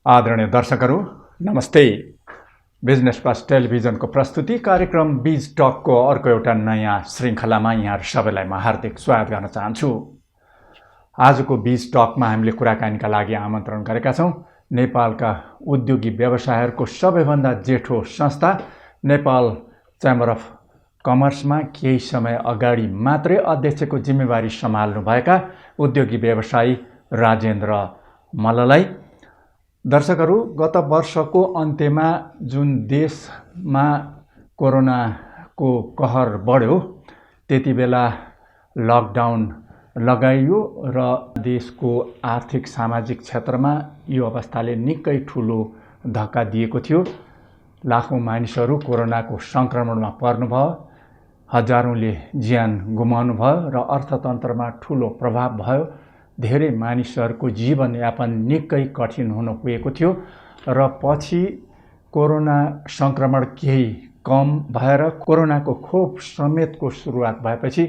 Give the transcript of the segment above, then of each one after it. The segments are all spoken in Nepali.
आदरणीय दर्शकहरू नमस्ते। बिजनेस प्लस टेलिभिजनको प्रस्तुति कार्यक्रम बिज टकको अर्को एउटा नयाँ श्रृङ्खलामा यहाँहरू सबैलाई म हार्दिक स्वागत गर्न चाहन्छु। आजको बिज टकमा हामीले कुराकानीका लागि आमन्त्रण गरेका छौँ नेपालका उद्योगी व्यवसायहरूको सबैभन्दा जेठो संस्था नेपाल च्याम्बर अफ कमर्समा केही समय अगाडि मात्रै अध्यक्षको जिम्मेवारी सम्हाल्नुभएका उद्योगी व्यवसायी राजेन्द्र मल्ललाई। दर्शकहरू, गत वर्षको अन्त्यमा जुन देशमा कोरोनाको कहर बढ्यो त्यति बेला लकडाउन लगाइयो र देशको आर्थिक सामाजिक क्षेत्रमा यो अवस्थाले निकै ठुलो धक्का दिएको थियो। लाखौँ मानिसहरू कोरोनाको सङ्क्रमणमा पर्नुभयो, हजारौँले ज्यान गुमाउनु भयो र अर्थतन्त्रमा ठुलो प्रभाव भयो। धेरै मानिसहरूको जीवनयापन निकै कठिन हुन पुगेको थियो र पछि कोरोना सङ्क्रमण केही कम भएर कोरोनाको खोप समेतको सुरुवात भएपछि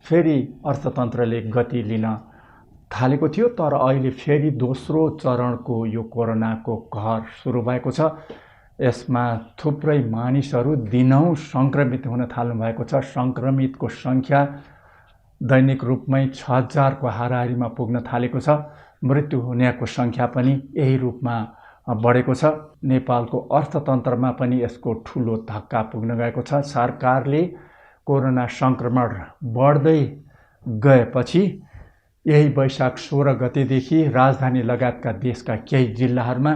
फेरि अर्थतन्त्रले गति लिन थालेको थियो। तर अहिले फेरि दोस्रो चरणको यो कोरोनाको कहर सुरु भएको छ। यसमा थुप्रै मानिसहरू दिनहुँ सङ्क्रमित हुन थाल्नु भएको छ। सङ्क्रमितको सङ्ख्या दैनिक रूपमै 6000 को हाराहारीमा पुग्न थालेको छ। मृत्यु हुनेको सङ्ख्या पनि यही रूपमा बढेको छ। नेपालको अर्थतन्त्रमा पनि यसको ठुलो धक्का पुग्न गएको छ। सरकारले कोरोना सङ्क्रमण बढ्दै गएपछि यही वैशाख 16 गतेदेखि राजधानी लगायतका देशका केही जिल्लाहरूमा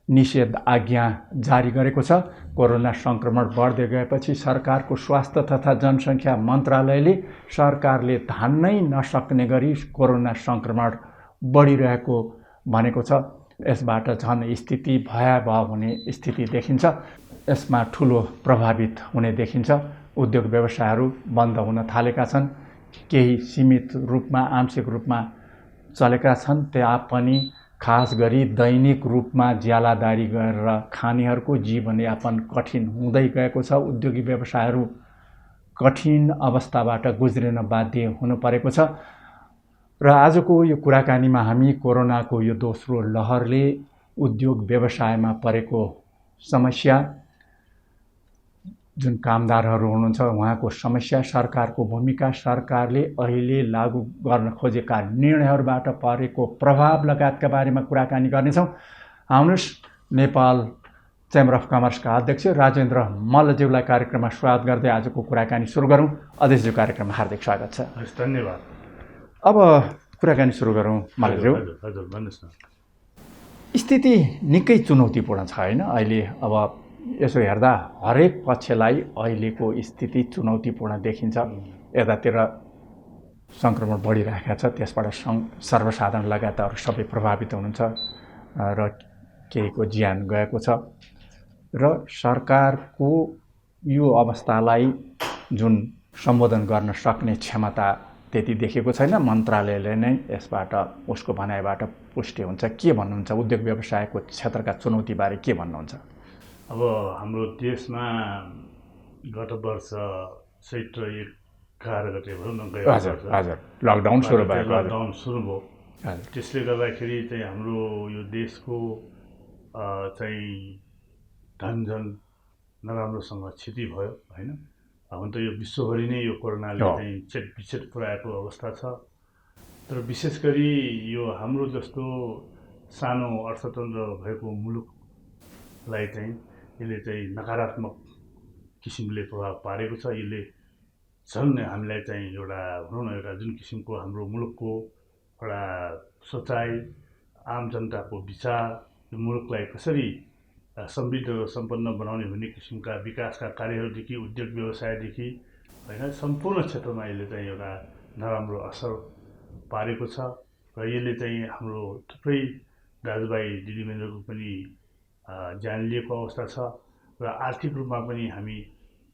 निषेध आज्ञा जारी गरेको छ। कोरोना सङ्क्रमण बढ्दै गएपछि सरकारको स्वास्थ्य तथा जनसङ्ख्या मन्त्रालयले सरकारले धान्नै नसक्ने गरी कोरोना सङ्क्रमण बढिरहेको भनेको छ। यसबाट झन् स्थिति भयावह हुने स्थिति देखिन्छ। यसमा ठुलो प्रभावित हुने देखिन्छ। उद्योग व्यवसायहरू बन्द हुन थालेका छन्। केही सीमित रूपमा आंशिक रूपमा चलेका छन्। त्यहाँ पनि खास गरी दैनिक रूपमा ज्यालादारी गरेर खानेहरूको जीवनयापन कठिन हुँदै गएको छ। उद्योगी व्यवसायहरू कठिन अवस्थाबाट गुज्रिन बाध्य हुनु परेको छ। र आजको यो कुराकानीमा हामी कोरोनाको यो दोस्रो लहरले उद्योग व्यवसायमा परेको समस्या, जुन कामदारहरू हुनुहुन्छ उहाँको समस्या, सरकारको भूमिका, सरकारले अहिले लागू गर्न खोजेका निर्णयहरूबाट परेको प्रभाव लगायतका बारेमा कुराकानी गर्नेछौँ। आउनुहोस्, नेपाल च्याम्बर अफ कमर्सका अध्यक्ष राजेन्द्र मल्लज्यूलाई कार्यक्रममा स्वागत गर्दै आजको कुराकानी सुरु गरौँ। अध्यक्षज्यू, कार्यक्रममा हार्दिक स्वागत छ। हस्, धन्यवाद। अब कुराकानी सुरु गरौँ। मल्लज्यू, हजुर भन्नुहोस् न। स्थिति निकै चुनौतीपूर्ण छ होइन? अहिले अब यसो हेर्दा हरेक पक्षलाई अहिलेको स्थिति चुनौतीपूर्ण देखिन्छ। यतातिर सङ्क्रमण बढिरहेका छ, त्यसबाट सर्वसाधारण लगायतहरू सबै प्रभावित हुनुहुन्छ र केहीको ज्यान गएको छ। र सरकारको यो अवस्थालाई जुन सम्बोधन गर्न सक्ने क्षमता त्यति देखेको छैन। मन्त्रालयले नै यसबाट उसको भनाइबाट पुष्टि हुन्छ। के भन्नुहुन्छ? उद्योग व्यवसायको क्षेत्रका चुनौतीबारे के भन्नुहुन्छ? अब हाम्रो देशमा गत वर्ष चैत्र 11 गते भनौँ न गएको हजुर लकडाउन सुरु भयो। लकडाउन सुरु भयो। त्यसले गर्दाखेरि चाहिँ हाम्रो यो देशको चाहिँ झन नराम्रोसँग क्षति भयो होइन। हुन त यो विश्वभरि नै यो कोरोनाले चाहिँ चेतविचेत पुर्याएको अवस्था छ। तर विशेष गरी यो हाम्रो जस्तो सानो अर्थतन्त्र भएको मुलुकलाई चाहिँ यसले चाहिँ नकारात्मक किसिमले प्रभाव पारेको छ। यसले झन् हामीलाई चाहिँ एउटा भनौँ न एउटा जुन किसिमको हाम्रो मुलुकको एउटा सोचाइ, आम जनताको विचार, यो मुलुकलाई कसरी समृद्ध र सम्पन्न बनाउने भन्ने किसिमका विकासका कार्यहरूदेखि उद्योग व्यवसायदेखि होइन सम्पूर्ण क्षेत्रमा यसले चाहिँ एउटा नराम्रो असर पारेको छ। र यसले चाहिँ हाम्रो थुप्रै दाजुभाइ दिदीबहिनीहरूको पनि ज्यान लिएको अवस्था छ र आर्थिक रूपमा पनि हामी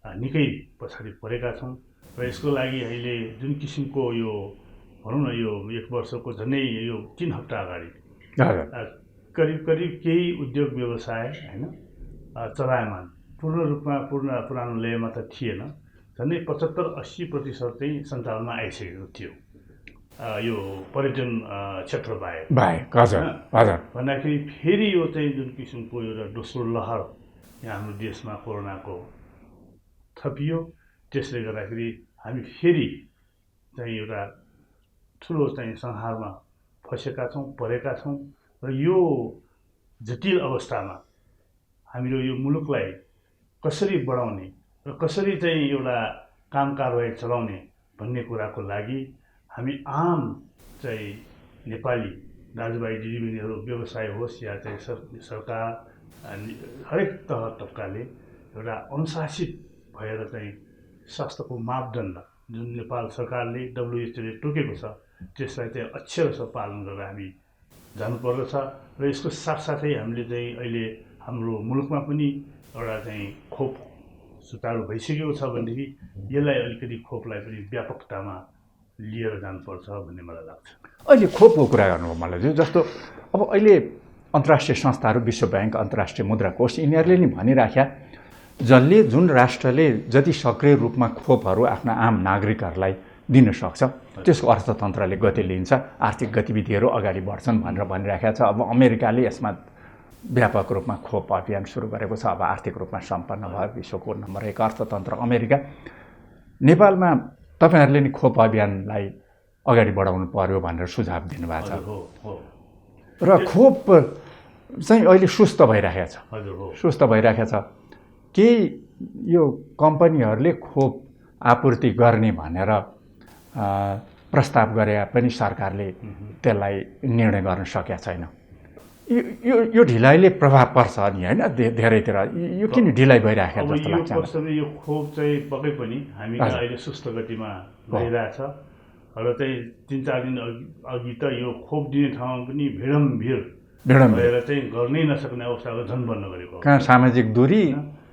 निकै पछाडि परेका छौँ। र यसको लागि अहिले जुन किसिमको यो भनौँ न यो 1 वर्षको झन्डै यो 3 हप्ता अगाडि करिब केही उद्योग व्यवसाय होइन चलायमान पूर्ण रूपमा पुरानो लयमा त थिएन। झन्डै 75-80% चाहिँ सञ्चालनमा आइसकेको थियो। यो पर्यटन क्षेत्र बाहेक हजुर हजुर भन्दाखेरि फेरि यो चाहिँ जुन किसिमको एउटा दोस्रो लहर यहाँ हाम्रो देशमा कोरोनाको थपियो, त्यसले गर्दाखेरि हामी फेरि चाहिँ एउटा ठुलो चाहिँ संहारमा फँसेका छौँ, परेका छौँ र यो जटिल अवस्थामा हामीले यो मुलुकलाई कसरी बढाउने र कसरी चाहिँ एउटा काम कारबाही चलाउने भन्ने कुराको लागि हामी आम चाहिँ नेपाली दाजुभाइ दिदीबहिनीहरू व्यवसाय होस् या चाहिँ सरकार हरेक तह तब्काले एउटा अनुशासित भएर चाहिँ स्वास्थ्यको मापदण्ड जुन नेपाल सरकारले WHO ले तोकेको छ त्यसलाई चाहिँ अक्षरशः पालन गरेर हामी जानुपर्दछ र यसको साथसाथै हामीले चाहिँ अहिले हाम्रो मुलुकमा पनि एउटा चाहिँ खोप सुचारू भइसकेको छ भनेदेखि यसलाई अलिकति खोपलाई पनि व्यापकतामा लिएर जानुपर्छ भन्ने मलाई लाग्छ। अहिले खोपको कुरा गर्नुभयो मलाई जस्तो अब अहिले अन्तर्राष्ट्रिय संस्थाहरू विश्व ब्याङ्क अन्तर्राष्ट्रिय मुद्रा कोष यिनीहरूले नि भनिराख्या जसले जुन राष्ट्रले जति सक्रिय रूपमा खोपहरू आफ्ना आम नागरिकहरूलाई दिन सक्छ त्यसको अर्थतन्त्रले गति लिन्छ, आर्थिक गतिविधिहरू अगाडि बढ्छन् भनेर भनिराखेको छ। अब अमेरिकाले यसमा व्यापक रूपमा खोप अभियान सुरु गरेको छ। अब आर्थिक रूपमा सम्पन्न भयो, विश्वको नम्बर 1 अर्थतन्त्र अमेरिका। नेपालमा तपाईहरुले नि खोप अभियानलाई अगाडि बढाउनु पर्यो भनेर सुझाव दिनुभएको छ र खोप चाहिँ अहिले सुस्त भइराखेको छ। सुस्त भइराखेको छ। केही यो कम्पनीहरूले खोप आपूर्ति गर्ने भनेर प्रस्ताव गरे पनि सरकारले त्यसलाई निर्णय गर्न सकेका छैन। यो ढिलाइले प्रभाव पर्छ नि हैन धेरैतिर। यो किन ढिलाइ भइराखेको जस्तो लाग्छ? यो खोप चाहिँ पक्कै पनि हामी अहिले सुस्त गतिमा भइरहेछ र चाहिँ 3-4 दिन अघि त यो खोप दिने ठाउँमा पनि भिड भएर चाहिँ गर्नै नसक्ने अवस्थाको झन् बन्न गरेको। कहाँ सामाजिक दूरी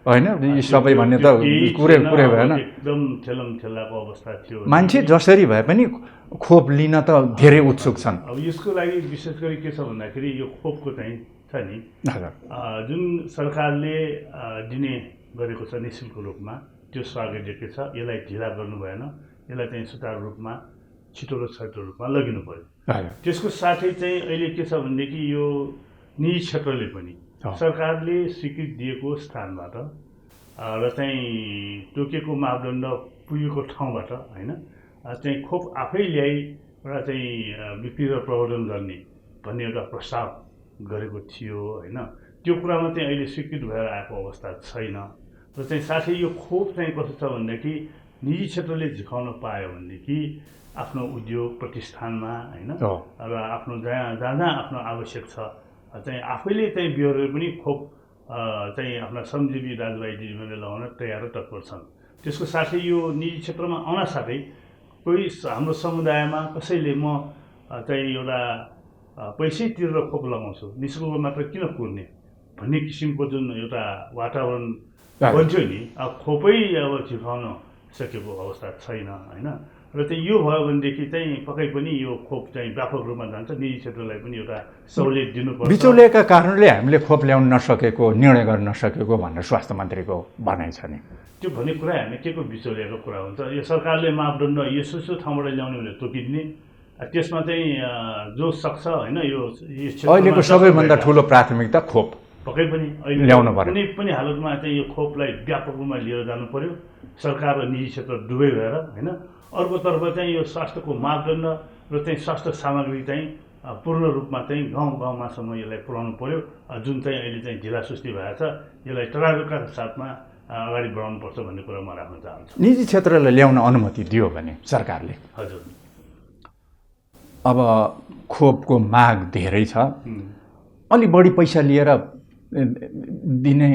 हैन यी सबै भन्ने त कुरै भएन। एकदम ठेलमठेलाको अवस्था थियो। मान्छे जसरी भए पनि खोप लिन त धेरै उत्सुक छन्। अब यसको लागि विशेष गरी के छ भन्दाखेरि यो खोपको चाहिँ छ नि जुन सरकारले दिने गरेको छ निःशुल्क रूपमा त्यो स्वागतयोग्य छ। यसलाई ढिला गर्नु भएन। यसलाई चाहिँ सुचारू रूपमा छिटो र सजिलो रूपमा लगिनु पर्यो। त्यसको साथै चाहिँ अहिले के छ भनेदेखि यो निजी क्षेत्रले पनि सरकारले स्वीकृति दिएको स्थानबाट र चाहिँ तोकेको मापदण्ड पुगेको ठाउँबाट हैन चाहिँ खोप आफै ल्याई र चाहिँ बिक्री र प्रवर्धन गर्ने भन्ने एउटा प्रस्ताव गरेको थियो हैन। त्यो कुरामा चाहिँ अहिले स्वीकृत भएर आएको अवस्था छैन र चाहिँ साथै यो खोप चाहिँ कस्तो छ भनेदेखि निजी क्षेत्रले झिकाउन पायो भनेदेखि आफ्नो उद्योग प्रतिष्ठानमा हैन र आफ्नो जहाँ आफ्नो आवश्यक छ चाहिँ आफैले चाहिँ बिहोरेर पनि खोप चाहिँ आफ्ना श्रमजीवी दाजुभाइ दिदीबहिनीले लगाउन तयार र तत्पर छन्। त्यसको साथै यो निजी क्षेत्रमा आउन साथै कोही हाम्रो समुदायमा कसैले म चाहिँ एउटा पैसै तिरेर खोप लगाउँछु निःशुल्क मात्र किन कुर्ने भन्ने किसिमको जुन एउटा वातावरण बन्थ्यो नि अब खोपै अब झिकाउन सकेको अवस्था छैन हैन। र चाहिँ यो भयो भनेदेखि चाहिँ पक्कै पनि यो खोप चाहिँ व्यापक रूपमा जान्छ। निजी क्षेत्रलाई पनि एउटा सहुलियत दिनुपर्छ। बिचौलियाका कारणले हामीले खोप ल्याउन नसकेको निर्णय गर्न नसकेको भनेर स्वास्थ्य मन्त्रीको भनाइ छ नि। त्यो भन्ने कुरा हामी के को बिचौलियाको कुरा हुन्छ? यो सरकारले मापदण्ड यसो ठाउँबाट ल्याउने भनेर तोकिदिने त्यसमा चाहिँ जो सक्छ हैन यो अहिलेको सबैभन्दा ठुलो प्राथमिकता खोप पक्कै पनि अहिले ल्याउनु पर्यो। कुनै पनि हालतमा चाहिँ यो खोपलाई व्यापक रूपमा लिएर जानु पर्यो सरकार र निजी क्षेत्र दुवै भएर हैन। अर्कोतर्फ चाहिँ यो स्वास्थ्यको मापदण्ड र चाहिँ स्वास्थ्य सामग्री चाहिँ पूर्ण रूपमा चाहिँ गाउँमासम्म यसलाई पुर्याउनु पर्यो। जुन चाहिँ अहिले चाहिँ ढिलासुस्ती भएको छ यसलाई टरारोका साथमा अगाडि बढाउनुपर्छ भन्ने कुरा म राख्न चाहन्छु। निजी क्षेत्रलाई ल्याउन अनुमति दियो भने सरकारले हजुर अब खोपको माग धेरै छ अलि बढी पैसा लिएर दिने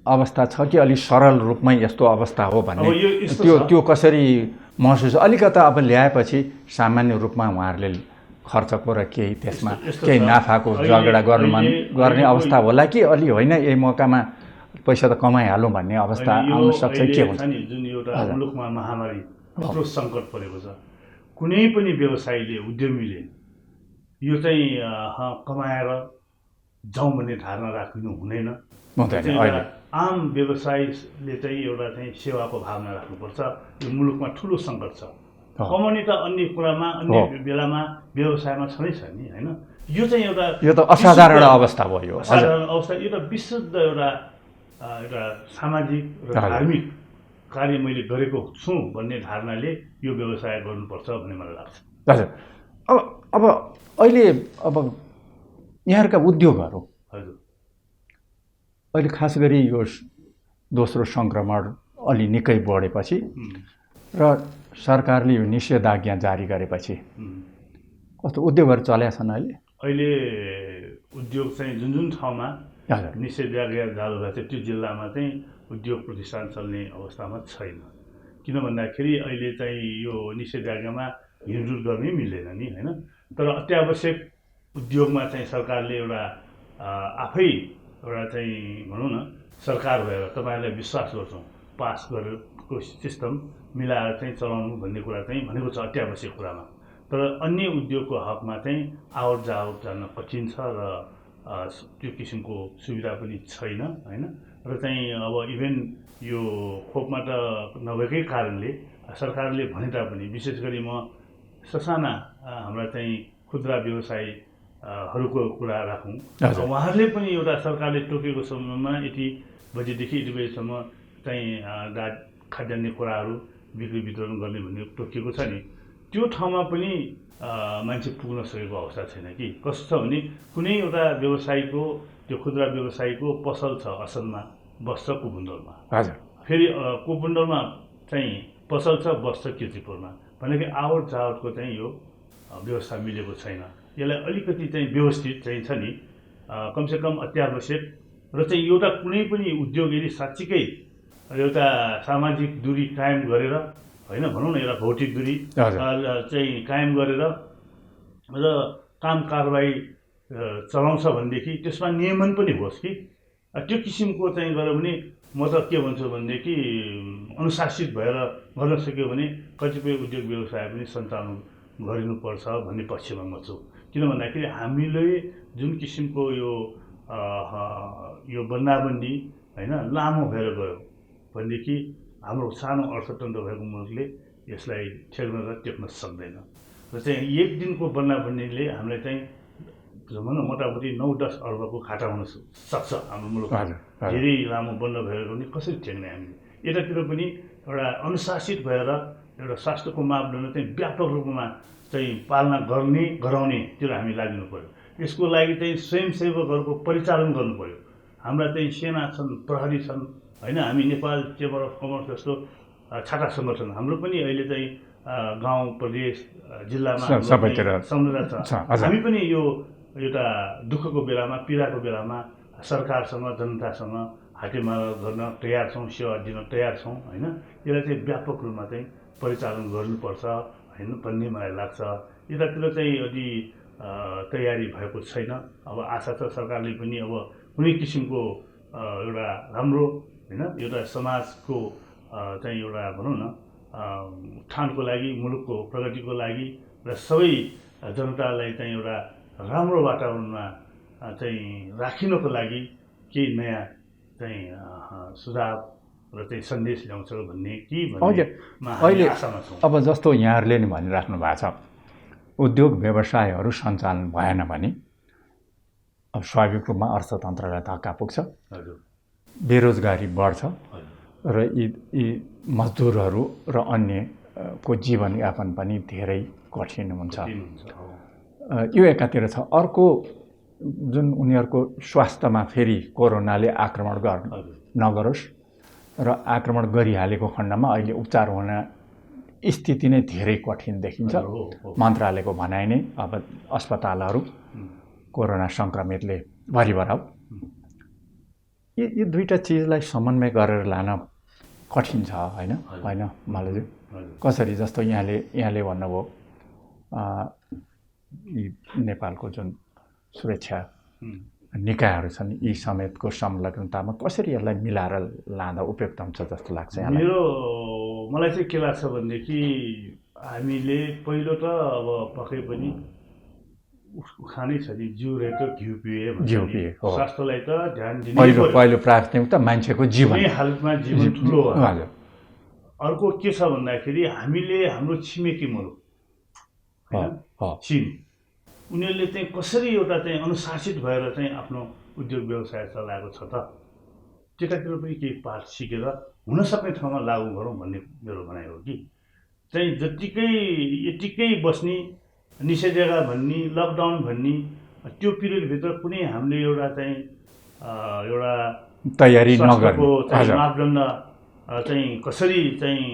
अवस्था छ कि अलि सरल रूपमै यस्तो अवस्था हो भन्ने त्यो कसरी महसुस अलिकता अब ल्याएपछि सामान्य रूपमा उहाँहरूले खर्चको र केही त्यसमा केही नाफाको झगडा गर्ने अवस्था होला कि अलि होइन यही मौकामा पैसा त कमाइहालौँ भन्ने अवस्था आउन सक्छ के हुन्छ? जुन एउटा मुलुकमा महामारी यत्रो सङ्कट परेको छ कुनै पनि व्यवसायीले उद्यमीले यो चाहिँ कमाएर जाउँ भन्ने धारणा राख्नु हुँदैन। आम व्यवसायीले चाहिँ एउटा चाहिँ सेवाको भावना राख्नुपर्छ। यो मुलुकमा ठुलो सङ्कट छ कमाउने त अन्य कुरामा अन्य बेलामा व्यवसायमा छँदैछ नि होइन। यो चाहिँ एउटा यो त असाधारण अवस्था भयो। असाधारण अवस्था। यो त विशुद्ध एउटा सामाजिक र धार्मिक कार्य मैले गरेको छु भन्ने धारणाले यो व्यवसाय गर्नुपर्छ भन्ने मलाई लाग्छ। हजुर। अब अहिले यहाँहरूका उद्योगहरू हजुर अहिले खास गरी यो दोस्रो सङ्क्रमण अलि निकै बढेपछि र सरकारले यो निषेधाज्ञा जारी गरेपछि कस्तो उद्योगहरू चलेका छन् अहिले उद्योग चाहिँ जुन ठाउँमा निषेधाज्ञा जारी भएको छ त्यो जिल्लामा चाहिँ उद्योग प्रतिष्ठान चल्ने अवस्थामा छैन। किन भन्दाखेरि अहिले चाहिँ यो निषेधाज्ञामा हिँडडुल गर्नै मिल्दैन नि होइन। तर अत्यावश्यक उद्योगमा चाहिँ सरकारले एउटा आफै एउटा चाहिँ भनौँ न सरकार भएर तपाईँहरूलाई विश्वास गर्छौँ पास गरेको सिस्टम मिलाएर चाहिँ चलाउनु भन्ने कुरा चाहिँ भनेको छ अत्यावश्यक कुरामा। तर अन्य उद्योगको हकमा चाहिँ आवत जावत जान कठिन छ र त्यो किसिमको सुविधा पनि छैन होइन। र चाहिँ अब इभेन यो खोपमा त नभएकै कारणले सरकारले भने तापनि विशेष गरी म ससाना हाम्रा चाहिँ खुद्रा व्यवसायीहरूको कुरा राखौँ, उहाँहरूले पनि एउटा सरकारले तोकेको समयमा यति बजेदेखि यति बजेसम्म चाहिँ खाद्यान्न कुराहरू बिक्री वितरण गर्ने भन्ने तोकिएको छ नि, त्यो ठाउँमा पनि मान्छे पुग्न सकेको अवस्था छैन कि। कस्तो छ भने कुनै एउटा व्यवसायीको त्यो खुद्रा व्यवसायीको पसल छ असलमा बस्छ कुपुण्डलमा, हजुर फेरि कुपुण्डलमा चाहिँ पसल छ बस्छ किर्तिपुरमा भनेको आवत जावतको चाहिँ यो व्यवस्था मिलेको छैन। यसलाई अलिकति चाहिँ व्यवस्थित चाहिँ छ नि कमसेकम अत्यावश्यक र चाहिँ एउटा कुनै पनि उद्योग यदि साँच्चीकै एउटा सामाजिक दूरी कायम गरेर होइन भनौँ न एउटा भौतिक दूरी चाहिँ कायम गरेर र काम कारबाही चलाउँछ भनेदेखि त्यसमा नियमन पनि होस् कि। त्यो किसिमको चाहिँ गऱ्यो भने म त के भन्छु भनेदेखि अनुशासित भएर गर्न सक्यो भने कतिपय उद्योग व्यवसाय पनि सञ्चालन गरिनुपर्छ भन्ने पक्षमा म छु। किन भन्दाखेरि हामीले जुन किसिमको यो बन्दाबन्दी होइन लामो भएर गयो भनेदेखि हाम्रो सानो अर्थतन्त्र भएको मुलुकले यसलाई ठेक्न र टेक्न सक्दैन। र चाहिँ एक दिनको बन्दाबन्दीले हामीलाई चाहिँ भनौँ न मोटामोटी 9-10 अर्बको घाटा हुन सक्छ हाम्रो मुलुकमा। धेरै लामो बन्द भएर पनि कसरी ठेक्ने हामीले। यतातिर पनि एउटा अनुशासित भएर एउटा स्वास्थ्यको मापदण्ड चाहिँ व्यापक रूपमा चाहिँ पालना गराउनेतिर हामी लाग्नु पर्यो। यसको लागि चाहिँ स्वयंसेवकहरूको परिचालन गर्नु पर्यो। हाम्रा चाहिँ सेना छन्, प्रहरी छन् होइन। हामी नेपाल चेम्बर अफ कमर्स जस्तो छाटा सङ्गठन हाम्रो पनि अहिले चाहिँ गाउँ प्रदेश जिल्लामा समुदाय छ। हामी पनि यो एउटा दुःखको बेलामा पीडाको बेलामा सरकारसँग जनतासँग हातेमालो गर्न तयार छौँ, सेवा दिन तयार छौँ होइन। यसलाई चाहिँ व्यापक रूपमा चाहिँ परिचालन गर्नुपर्छ होइन भन्ने मलाई लाग्छ। यतातिर चाहिँ अलि तयारी भएको छैन। अब आशा छ सरकारले पनि अब कुनै किसिमको एउटा राम्रो होइन एउटा समाजको चाहिँ एउटा भनौँ न उत्थानको लागि मुलुकको प्रगतिको लागि र सबै जनतालाई चाहिँ एउटा राम्रो वातावरणमा चाहिँ राखिनको लागि केही नयाँ चाहिँ सुझाव र चाहिँ सन्देश ल्याउँछ भन्ने अहिले अब जस्तो यहाँहरूले नि भनिराख्नु भएको छ उद्योग व्यवसायहरू सञ्चालन भएन भने अब स्वाभाविक रूपमा अर्थतन्त्रलाई धक्का पुग्छ, बेरोजगारी बढ्छ र यी मजदुरहरू र अन्यको जीवनयापन पनि धेरै कठिन हुन्छ। यो एकातिर छ। अर्को जुन उनीहरूको स्वास्थ्यमा फेरि कोरोनाले आक्रमण नगरोस् र आक्रमण गरिहालेको खण्डमा अहिले उपचार हुन स्थिति नै धेरै कठिन देखिन्छ। मन्त्रालयको भनाइ नै अब अस्पतालहरू कोरोना सङ्क्रमितले भरिभराउ। यो दुईवटा चिजलाई समन्वय गरेर लान कठिन छ होइन मालुजी कसरी? जस्तो यहाँले भन्नुभयो नेपालको जुन सुरक्षा निकायहरू छन् यी समेतको संलग्नतामा कसरी यसलाई मिलाएर लाँदा उपयुक्त हुन्छ जस्तो लाग्छ यहाँलाई? मलाई चाहिँ के लाग्छ भनेदेखि हामीले पहिलो त अब पक्कै पनि खानै छ नि जिउ रहेको घिउ पिए स्वास्थ्यलाई त ध्यान दिनु पहिलो प्राथमिकता मान्छेको जीवन हालतमा जीवन ठुलो हो। अर्को के छ भन्दाखेरि हामीले हाम्रो छिमेकी मुलुक चीन उनीहरूले चाहिँ कसरी एउटा चाहिँ अनुशासित भएर चाहिँ आफ्नो उद्योग व्यवसाय चलाएको छ त, त्यतातिर पनि केही पाठ सिकेर हुनसक्ने ठाउँमा लागू गरौँ भन्ने मेरो भनाइ हो कि चाहिँ यतिकै बस्ने निषेधाज्ञा भन्ने लकडाउन भन्ने त्यो पिरियडभित्र कुनै हामीले एउटा चाहिँ एउटा तयारी नगरेको मापदण्ड चाहिँ कसरी चाहिँ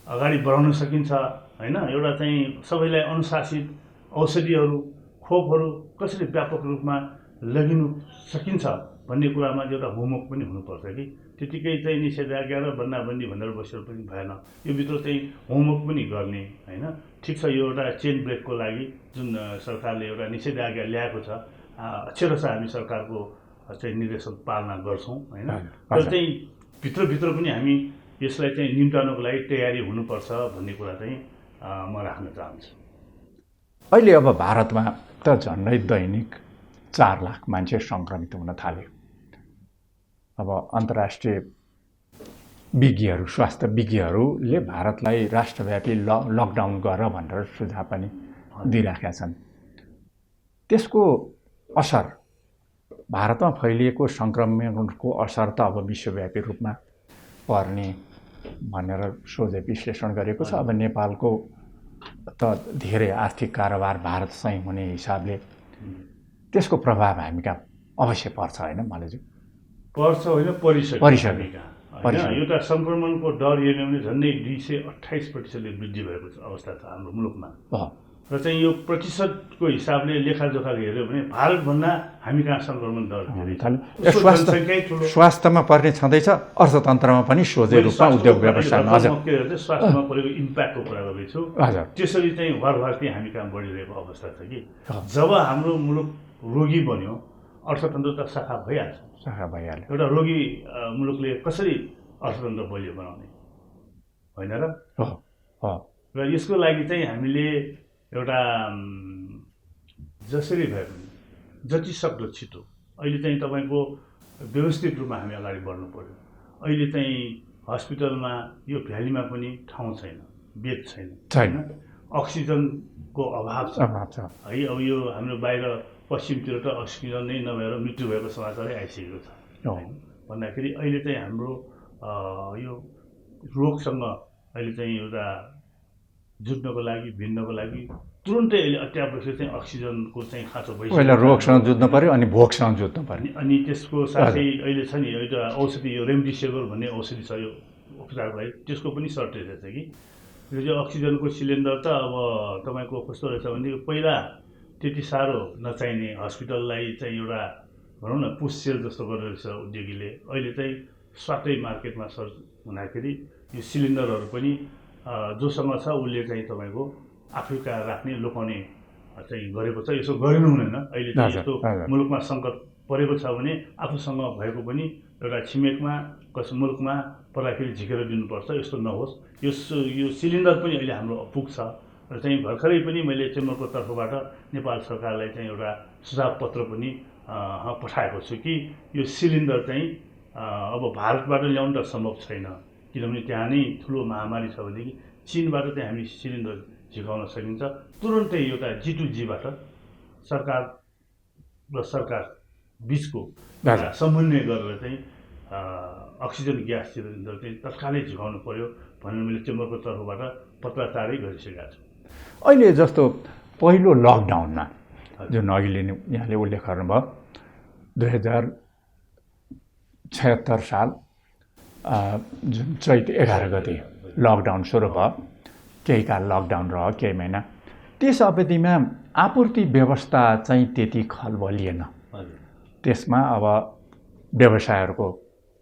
अगाडि बढाउन सकिन्छ होइन, एउटा चाहिँ सबैलाई अनुशासित औषधिहरू खोपहरू कसरी व्यापक रूपमा लगिनु सकिन्छ भन्ने कुरामा एउटा होमवर्क पनि हुनुपर्छ कि त्यतिकै चाहिँ निषेधाज्ञा र बन्दाबन्दी भनेर बसेर पनि भएन, यो भित्र चाहिँ होमवर्क पनि गर्ने होइन। ठिक छ, यो एउटा चेन ब्रेकको लागि जुन सरकारले एउटा निषेधाज्ञा ल्याएको छ अक्षरशः हामी सरकारको चाहिँ निर्देशन पालना गर्छौँ होइन, तर चाहिँ भित्रभित्र पनि हामी यसलाई चाहिँ निम्टाउनको लागि तयारी हुनुपर्छ भन्ने कुरा चाहिँ म राख्न चाहन्छु। अहिले अब भारतमा त झन्डै दैनिक 4 लाख मान्छे सङ्क्रमित हुन थाल्यो। अब अन्तर्राष्ट्रिय विज्ञहरू स्वास्थ्य विज्ञहरूले भारतलाई राष्ट्रव्यापी लकडाउन गर भनेर सुझाव पनि दिइराखेका छन्। त्यसको असर भारतमा फैलिएको सङ्क्रमणको असर त अब विश्वव्यापी रूपमा पर्ने भनेर सोझै विश्लेषण गरेको छ। अब नेपालको त धेरै आर्थिक कारोबार भारतसँग हुने हिसाबले त्यसको प्रभाव हामी कहाँ अवश्य पर्छ होइन मालेजी? पर्छ होइन, परिसक्यो। एउटा सङ्क्रमणको डर हेर्ने भने झन्डै 228% वृद्धि भएको अवस्था छ हाम्रो मुलुकमा र चाहिँ यो प्रतिशतको हिसाबले लेखाजोखा हेऱ्यो भने भारतभन्दा हामी कहाँ सङ्क्रमण दर स्वास्थ्यमा पर्ने छँदैछ, अर्थतन्त्रमा पनि सोझै रूपमा उद्योग व्यवसायमा स्वास्थ्यमा परेको इम्प्याक्टको कुरा गर्दैछु। त्यसरी चाहिँ वारवार हामी कहाँ बढिरहेको अवस्था छ कि जब हाम्रो मुलुक रोगी बन्यो अर्थतन्त्र त शाखा भइहाल्छ। एउटा रोगी मुलुकले कसरी अर्थतन्त्र बलियो बनाउने होइन र यसको लागि चाहिँ हामीले एउटा जसरी भए पनि जति सक्दो छिटो अहिले चाहिँ तपाईँको व्यवस्थित रूपमा हामी अगाडि बढ्नु पर्यो। अहिले चाहिँ हस्पिटलमा यो भ्यालीमा पनि ठाउँ छैन, बेड छैन, अक्सिजनको अभाव छ है। अब यो हाम्रो बाहिर पश्चिमतिर त अक्सिजन नै नभएर मृत्यु भएको समाचारै आइसकेको छ भन्दाखेरि अहिले चाहिँ हाम्रो यो रोगसँग अहिले चाहिँ एउटा जुझ्नको लागि भिड्नको लागि तुरुन्तै अहिले अत्यावश्यक चाहिँ अक्सिजनको चाहिँ खाँचो भइसक्यो। पहिला रोगसँग जुझ्नु पर्यो अनि भोकसँग जुझ्नु पर्यो। अनि त्यसको साथै अहिले छ नि एउटा औषधि यो रेमडेसिभिर भन्ने औषधि छ यो उपचारको लागि, त्यसको पनि सर्टेज रहेछ कि यो चाहिँ अक्सिजनको सिलिन्डर त अब तपाईँको कस्तो रहेछ भने पहिला त्यति साह्रो नचाहिने हस्पिटललाई चाहिँ एउटा भनौँ न पुस सेल जस्तो गर्दो रहेछ उद्योगीले। अहिले चाहिँ स्वाटै मार्केटमा सर्च हुँदाखेरि यो सिलिन्डरहरू पनि जोसँग छ उसले चाहिँ तपाईँको आफै कहाँ राख्ने लुकाउने चाहिँ गरेको छ। यसो गरिनु हुँदैन। अहिले चाहिँ यस्तो मुलुकमा सङ्कट परेको छ भने आफूसँग भएको पनि एउटा छिमेकमा मुलुकमा पर्दाखेरि झिकेर दिनुपर्छ, यस्तो नहोस्। यो सिलिन्डर पनि अहिले हाम्रो अपुग छ र चाहिँ भर्खरै पनि मैले चेम्बरको तर्फबाट नेपाल सरकारलाई चाहिँ एउटा सुझाव पत्र पनि पठाएको छु कि यो सिलिन्डर चाहिँ अब भारतबाट ल्याउनु त सम्भव छैन, किनभने त्यहाँ नै ठुलो महामारी छ भनेदेखि चीनबाट चाहिँ हामी सिलिन्डर झिकाउन सकिन्छ। तुरुन्तै एउटा G2G-बाट सरकार र सरकार बिचको समन्वय गरेर चाहिँ अक्सिजन ग्यास सिलिन्डर चाहिँ तत्कालै झिकाउनु पर्यो भनेर मैले चेम्बरको तर्फबाट पत्राचारै गरिसकेका छु। अहिले जस्तो पहिलो लकडाउनमा जुन अहिले यहाँले उल्लेख गर्नुभयो 2076 साल जुन चैत 11 गते लकडाउन सुरु भयो, केही काल लकडाउन रह्यो, केही महिना। त्यस अवधिमा आपूर्ति व्यवस्था चाहिँ त्यति खलबलिएन। त्यसमा अब व्यवसायहरूको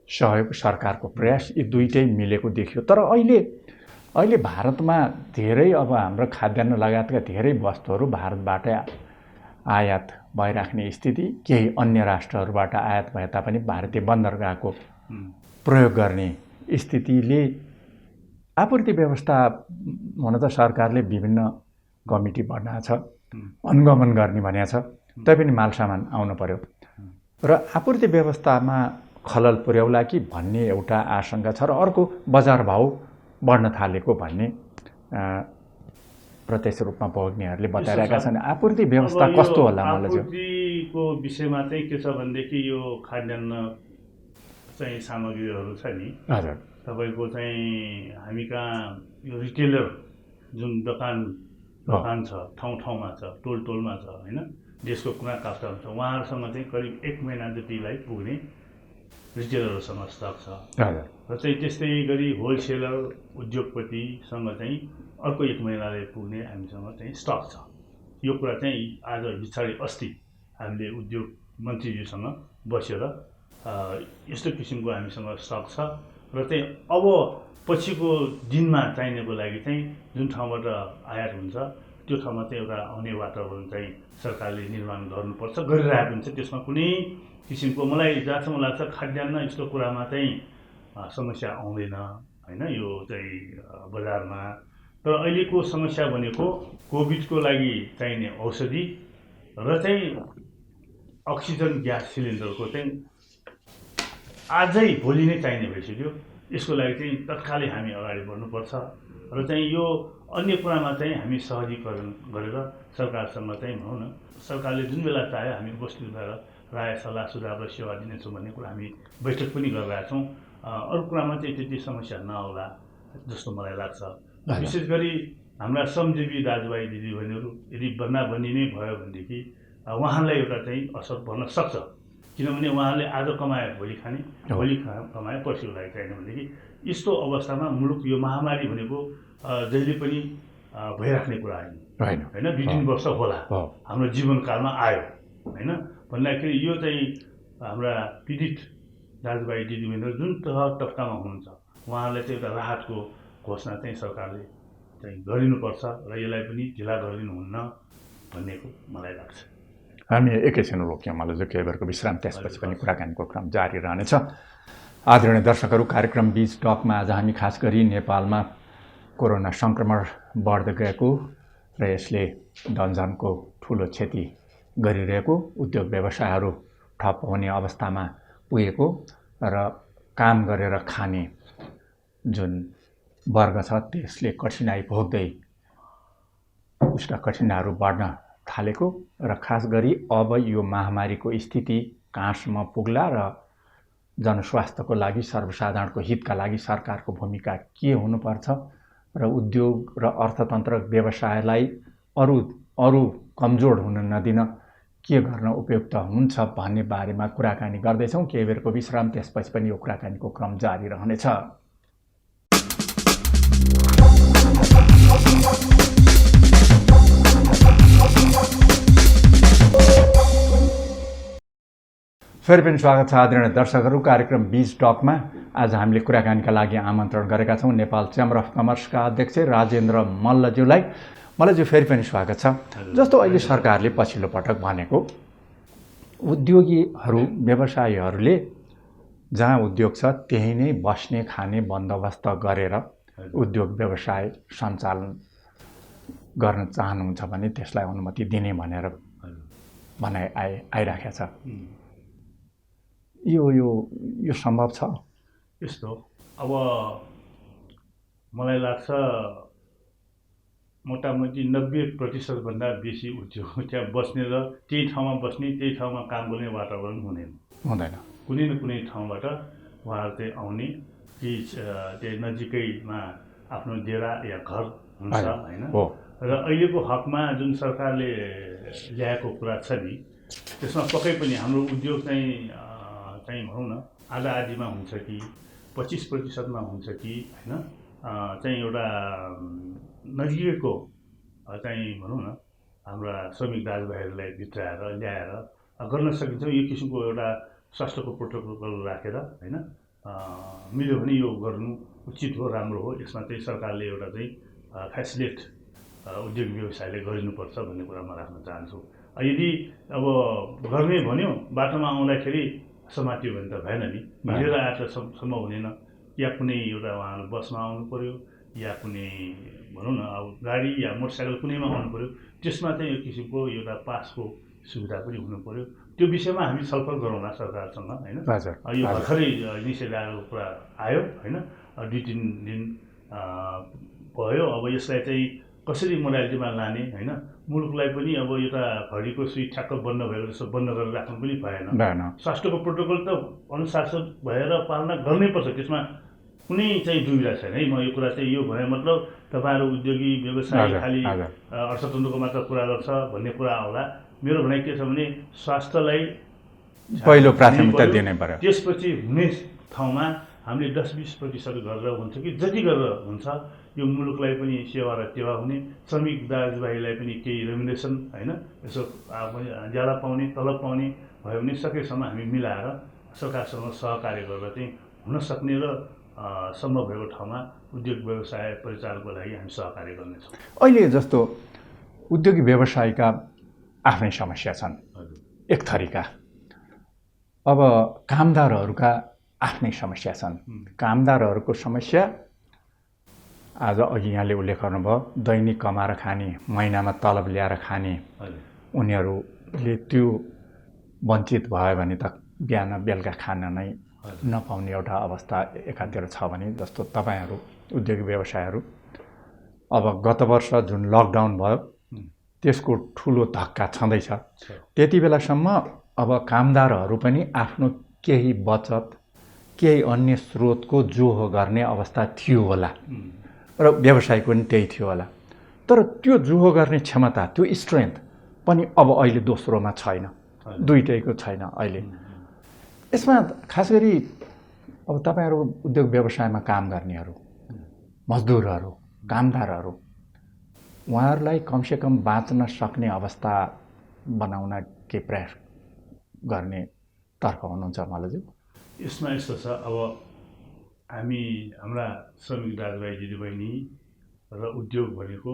सहयोग, सरकारको प्रयास, यी दुईटै मिलेको देखियो। तर अहिले भारतमा धेरै अब हाम्रो खाद्यान्न लगायतका धेरै वस्तुहरू भारतबाटै आयात भइराख्ने स्थिति, केही अन्य राष्ट्रहरूबाट आयात भए तापनि भारतीय बन्दरगाहको प्रयोग गर्ने स्थितिले आपूर्ति व्यवस्था हुन त सरकारले विभिन्न कमिटी बनाएको छ, अनुगमन गर्ने भनेको छ, तैपनि माल सामान आउनु पर्यो र आपूर्ति व्यवस्थामा खलल पुर्याउला कि भन्ने एउटा आशंका छ। र अर्को बजार भाउ बढ्न थालेको भन्ने प्रत्यक्ष रूपमा भोग्नेहरूले बताइरहेका छन्। आपूर्ति व्यवस्था कस्तो होला मलाई चाहिँ? आपूर्तिको विषयमा चाहिँ के छ भनेदेखि यो खाद्यान्न चाहिँ सामग्रीहरू छ नि, हजुर, तपाईँको चाहिँ हामी कहाँ यो रिटेलर जुन दोकान छ, ठाउँमा छ, टोलमा छ होइन, देशको कुना काप्चामा छ, उहाँहरूसँग चाहिँ करिब 1 महिना जतिलाई पुग्ने रिटेलरहरूसँग स्टक छ र चाहिँ त्यस्तै गरी होलसेलर उद्योगपतिसँग चाहिँ अर्को 1 महिनाले पुग्ने हामीसँग चाहिँ स्टक छ। यो कुरा चाहिँ आज पछाडि अस्ति हामीले उद्योग मन्त्रीज्यूसँग बसेर यस्तो किसिमको हामीसँग स्टक छ र चाहिँ अब पछिको दिनमा चाहिनेको लागि चाहिँ जुन ठाउँबाट आयात हुन्छ त्यो ठाउँमा चाहिँ एउटा आउने वातावरण चाहिँ सरकारले निर्माण गर्नुपर्छ, गरिरहेको हुन्छ। त्यसमा कुनै किसिमको मलाई जहाँसम्म लाग्छ खाद्यान्न यस्तो कुरामा चाहिँ समस्या आउँदैन होइन यो चाहिँ बजारमा। तर अहिलेको समस्या भनेको कोभिडको लागि चाहिने औषधि र चाहिँ अक्सिजन ग्यास सिलिन्डरको चाहिँ आजै भोलि नै चाहिने भइसक्यो। यसको लागि चाहिँ तत्कालै हामी अगाडि बढ्नुपर्छ र चाहिँ यो अन्य कुरामा चाहिँ हामी सहजीकरण गरेर सरकारसँग चाहिँ भनौँ न, सरकारले जुन बेला चाह्यो हामी उपस्थित भएर राय सल्लाह सुझाव र सेवा दिनेछौँ भन्ने कुरा हामी बैठक पनि गरिरहेका छौँ। अरू कुरामा चाहिँ त्यति समस्या नआउला जस्तो मलाई लाग्छ। विशेष गरी हाम्रा श्रमजीवी दाजुभाइ दिदीबहिनीहरू यदि बन्दी नै भयो भनेदेखि उहाँलाई एउटा चाहिँ असर पर्न सक्छ, किनभने उहाँले आज कमाए भोलि खाने, भोलि कमाए पर्सिको लागि चाहिने भनेदेखि यस्तो अवस्थामा मुलुक यो महामारी भनेको जहिले पनि भइराख्ने कुरा होइन होइन, 2-3 वर्ष होला हाम्रो जीवनकालमा आयो होइन भन्दाखेरि यो चाहिँ हाम्रा पीडित दाजुभाइ दिदीबहिनीहरू जुन तबकामा हुनुहुन्छ उहाँहरूलाई चाहिँ एउटा राहतको घोषणा चाहिँ सरकारले चाहिँ गरिनुपर्छ र यसलाई पनि ढिला गरिदिनुहुन्न भन्नेको मलाई लाग्छ। हामी एकैछिन रोक्यौँ, मलाई जो केही बेरको विश्राम, त्यसपछि पनि कुराकानीको क्रम जारी रहनेछ। आदरणीय दर्शकहरू, कार्यक्रम बीज टकमा आज हामी खास गरी नेपालमा कोरोना सङ्क्रमण बढ्दै गएको र यसले धनजनको ठुलो क्षति गरिरहेको, उद्योग व्यवसायहरू ठप हुने अवस्थामा पुगेको र काम गरेर खाने जुन वर्ग छ त्यसले कठिनाइ भोग्दै उसका कठिनाइहरू बढ्न थालेको र खास गरी अब यो महामारीको स्थिति कहाँसम्म पुग्ला र जनस्वास्थ्यको लागि, सर्वसाधारणको हितका लागि सरकारको भूमिका के हुनुपर्छ र उद्योग र अर्थतन्त्र व्यवसायलाई अरू कमजोर हुन नदिन के गर्न उपयुक्त हुन्छ भन्ने बारेमा कुराकानी गर्दैछौँ। केही बेरको विश्राम, त्यसपछि पनि यो कुराकानीको क्रम जारी रहनेछ। फेरि पनि स्वागत छ आदरणीय दर्शकहरू, कार्यक्रम बीज टकमा। आज हामीले कुराकानीका लागि आमन्त्रण गरेका छौँ नेपाल चेम्बर अफ कमर्सका अध्यक्ष राजेन्द्र मल्लज्यूलाई। मल्लज्यू, फेरि पनि स्वागत छ। जस्तो अहिले सरकारले पछिल्लो पटक भनेको उद्योगीहरू, व्यवसायीहरूले जहाँ उद्योग छ त्यही नै बस्ने खाने बन्दोबस्त गरेर उद्योग व्यवसाय सञ्चालन गर्न चाहनुहुन्छ भने त्यसलाई अनुमति दिने भनेर भनाइ आइराखेको छ। यो सम्भव छ? यस्तो अब मलाई लाग्छ मोटामोटी 90% भन्दा बेसी उद्योग त्यहाँ बस्ने र त्यही ठाउँमा बस्ने, त्यही ठाउँमा काम गर्ने वातावरण हुँदैन। कुनै न कुनै ठाउँबाट उहाँहरू चाहिँ आउने, कि त्यही नजिकैमा आफ्नो डेरा या घर हुन्छ होइन। र अहिलेको हकमा जुन सरकारले ल्याएको कुरा छ नि, त्यसमा पक्कै पनि हाम्रो उद्योग चाहिँ भनौँ न आधा आधीमा हुन्छ कि 25%मा हुन्छ कि होइन, चाहिँ एउटा नजिकैको चाहिँ भनौँ न हाम्रा श्रमिक दाजुभाइहरूलाई भित्राएर ल्याएर गर्न सकिन्छ। यो किसिमको एउटा स्वास्थ्यको प्रोटोकल राखेर होइन मिल्यो भने यो गर्नु उचित हो, राम्रो हो। यसमा चाहिँ सरकारले एउटा चाहिँ फेसिलिट उद्योग व्यवसायले गरिनुपर्छ भन्ने कुरा म राख्न चाहन्छु। यदि अब गर्ने भन्यो बाटोमा आउँदाखेरि समातियो भने त भएन नि, हिँडेर आएर त सम्भव हुनेन। या कुनै एउटा उहाँहरू बसमा आउनु पर्यो या कुनै भनौँ न अब गाडी या मोटरसाइकल कुनैमा आउनु पर्यो। त्यसमा चाहिँ यो किसिमको एउटा पासको सुविधा पनि हुनु पर्यो। त्यो विषयमा हामी छलफल गरौँला सरकारसँग होइन। यो भर्खरै निषेधाज्ञाको कुरा आयो होइन, 2-3 दिन भयो। अब यसलाई चाहिँ कसरी मोडालिटीमा लाने होइन, मुलुकलाई पनि अब एउटा घडीको सुई ठ्याक्क बन्द भएको जस्तो बन्द गरेर राख्नु पनि भएन। स्वास्थ्यको प्रोटोकल त अनुशासन भएर पालना गर्नै पर्छ, त्यसमा कुनै चाहिँ दुविधा छैन है। म यो कुरा चाहिँ यो भने मतलब तपाईँहरू उद्योगी व्यवसायी खालि अर्थतन्त्रको मात्र कुरा गर्छ भन्ने कुरा होला। मेरो भनाइ के छ भने स्वास्थ्यलाई पहिलो प्राथमिकता दिनै पर्यो। त्यसपछि हुने ठाउँमा हामीले 10-20% गरेर हुन्छ कि जति गरेर हुन्छ यो मुलुकलाई पनि सेवा र टेवा हुने, श्रमिक दाजुभाइलाई पनि केही रेमुनेसन होइन यसो ज्याला पाउने तलब पाउने भयो भने सकेसम्म हामी मिलाएर सरकारसँग सहकार्य गरेर चाहिँ हुन सक्ने र सम्भव भएको ठाउँमा उद्योग व्यवसाय परिचालनको लागि हामी सहकार्य गर्नेछौँ। अहिले जस्तो उद्योगी व्यवसायका आफ्नै समस्या छन् एक थरीका, अब कामदारहरूका आफ्नै समस्या छन्। कामदारहरूको समस्या आज अघि यहाँले उल्लेख गर्नुभयो, दैनिक कमाएर खाने, महिनामा तलब ल्याएर खाने, उनीहरूले त्यो वञ्चित भयो भने त बिहान बेलुका खान नै नपाउने एउटा अवस्था एकातिर छ भने जस्तो तपाईँहरू उद्योगी व्यवसायहरू अब गत वर्ष जुन लकडाउन भयो त्यसको ठुलो धक्का छँदैछ। त्यति बेलासम्म अब कामदारहरू पनि आफ्नो केही बचत केही अन्य स्रोतको जोहो गर्ने अवस्था थियो होला र व्यवसायको पनि त्यही थियो होला, तर त्यो जोहो गर्ने क्षमता त्यो स्ट्रेन्थ पनि अब अहिले दोस्रोमा छैन, दुइटैको छैन अहिले। यसमा खास गरी अब तपाईँहरू उद्योग व्यवसायमा काम गर्नेहरू, मजदुरहरू, कामदारहरू, उहाँहरूलाई कमसेकम बाँच्न सक्ने अवस्था बनाउन के प्रयास गर्ने तर्फ हुनुहुन्छ मल्लज्यू? यसमा यस्तो छ, अब हामी हाम्रा श्रमिक दाजुभाइ दिदीबहिनी र उद्योग भनेको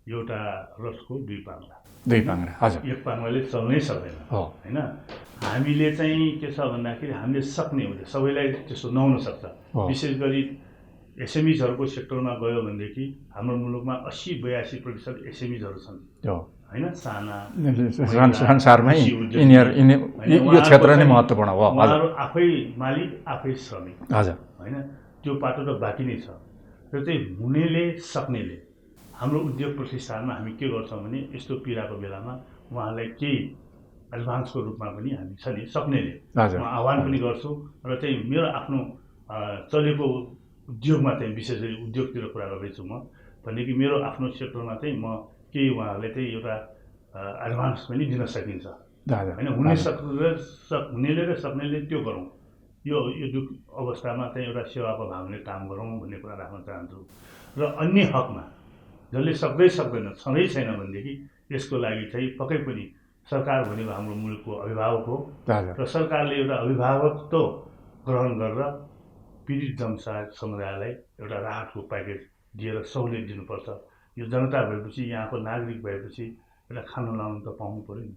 एउटा रथको दुई पाङ्ग्रा, हजुर, एक पाङ्ग्राले चल्नै सक्दैन होइन। हामीले चाहिँ के छ भन्दाखेरि हामीले सक्ने हुन्छ, सबैलाई त्यस्तो नहुन सक्छ। विशेष गरी एसएमइजहरूको सेक्टरमा गयो भनेदेखि हाम्रो मुलुकमा 80-82% एसएमइजहरू छन् होइन, साना संसारमै यो क्षेत्र नै महत्त्वपूर्ण हो। उहाँहरू आफै मालिक आफै श्रमिक हजुर होइन, त्यो पाटो त बाँकी नै छ। र चाहिँ हुनेले सक्नेले हाम्रो उद्योग प्रतिष्ठानमा हामी के गर्छौँ भने यस्तो पीडाको बेलामा उहाँलाई केही एडभान्सको रूपमा पनि हामी छ नि सक्नेले म आह्वान पनि गर्छु। र चाहिँ मेरो आफ्नो चलेको उद्योगमा चाहिँ विशेष गरी उद्योगतिर कुरा गर्दैछु म भनेदेखि मेरो आफ्नो सेक्टरमा चाहिँ म केही उहाँहरूलाई चाहिँ एउटा एडभान्स पनि दिन सकिन्छ होइन। हुनेले र सक्नेले त्यो गरौँ, यो दुःख अवस्थामा चाहिँ एउटा सेवाको भावनाले काम गरौँ भन्ने कुरा राख्न चाहन्छु। र अन्य हकमा जसले सक्दैन छँदै छैन भनेदेखि यसको लागि चाहिँ पक्कै पनि सरकार भनेको हाम्रो मुलुकको अभिभावक हो र सरकारले एउटा अभिभावकत्व ग्रहण गरेर पीडित जनसाधारण समुदायलाई एउटा राहतको प्याकेज दिएर सहुलियत दिनुपर्छ। यो जनता भएपछि, यहाँको नागरिक भएपछि एउटा खानु लाउनु त पाउनु पऱ्यो नि।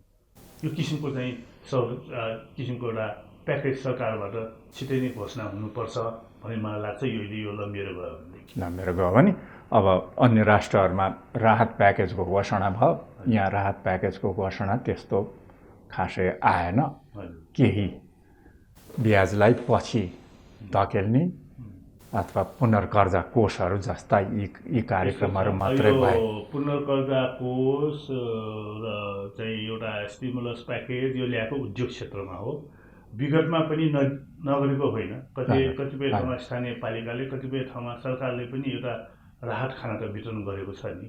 यो किसिमको चाहिँ किसिमको एउटा प्याकेज सरकारबाट छिटै नै घोषणा हुनुपर्छ भन्ने मलाई लाग्छ। यो लम्बिएर गयो भने अब अन्य राष्ट्रहरूमा राहत प्याकेजको घोषणा भयो, यहाँ राहत प्याकेजको घोषणा त्यस्तो खासै आएन। केही ब्याजलाई पछि धकेल्ने अथवा पुनर्कर्जा कोषहरू जस्ता यी कार्यक्रमहरू मात्रै भए। पुनर्कर्जा कोष र चाहिँ एउटा स्टिमुलस प्याकेज यो ल्याएको उद्योग क्षेत्रमा हो। विगतमा पनि नगरेको होइन, कतिपय ठाउँमा स्थानीय पालिकाले, कतिपय ठाउँमा सरकारले पनि एउटा राहत खाना त वितरण गरेको छ नि।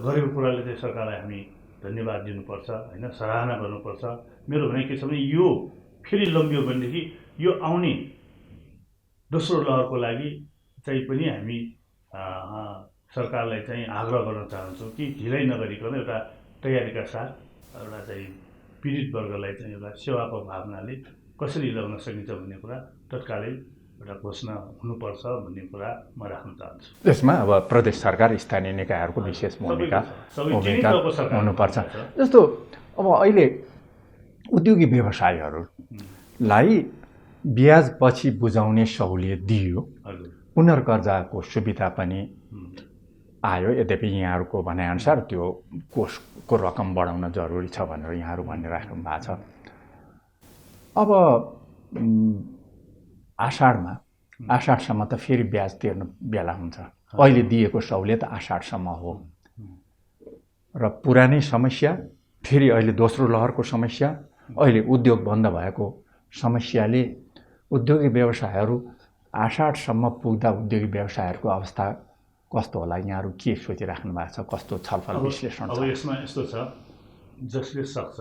गरेको कुराले चाहिँ सरकारलाई हामी धन्यवाद दिनुपर्छ होइन, सराहना गर्नुपर्छ। मेरो भनाइ के छ भने यो फेरि लम्बियो भनेदेखि यो आउने दोस्रो लहरको लागि चाहिँ पनि हामी सरकारलाई चाहिँ आग्रह गर्न चाहन्छौँ कि ढिलै नगरिकन एउटा तयारीका साथ एउटा चाहिँ पीडित वर्गलाई चाहिँ एउटा सेवाको भावनाले कसरी ल्याउन सकिन्छ भन्ने कुरा तत्कालै एउटा घोषणा हुनुपर्छ भन्ने कुरा म राख्न चाहन्छु। यसमा अब प्रदेश सरकार, स्थानीय निकायहरूको विशेष भूमिका हुनुपर्छ। जस्तो अब अहिले उद्योगी व्यवसायहरूलाई ब्याज पछि बुझाउने सहुलियत दियो, पुनर्कर्जाको सुविधा पनि आयो। यद्यपि यहाँहरूको भनाइअनुसार त्यो कोषको रकम बढाउन जरुरी छ भनेर यहाँहरू भनिराख्नु भएको छ। अब आषाढमा आषाढसम्म त फेरि ब्याज तिर्नु बेला हुन्छ। अहिले दिएको सहुलियत आषाढसम्म हो र पुरानै समस्या फेरि अहिले दोस्रो लहरको समस्या, अहिले उद्योग बन्द भएको समस्याले उद्योगी व्यवसायहरू आषाढसम्म पुग्दा उद्योगी व्यवसायहरूको अवस्था कस्तो होला? यहाँहरू के सोचिराख्नु भएको छ? कस्तो छलफल विश्लेषण छ? अब यसमा यस्तो छ, जसले सक्छ,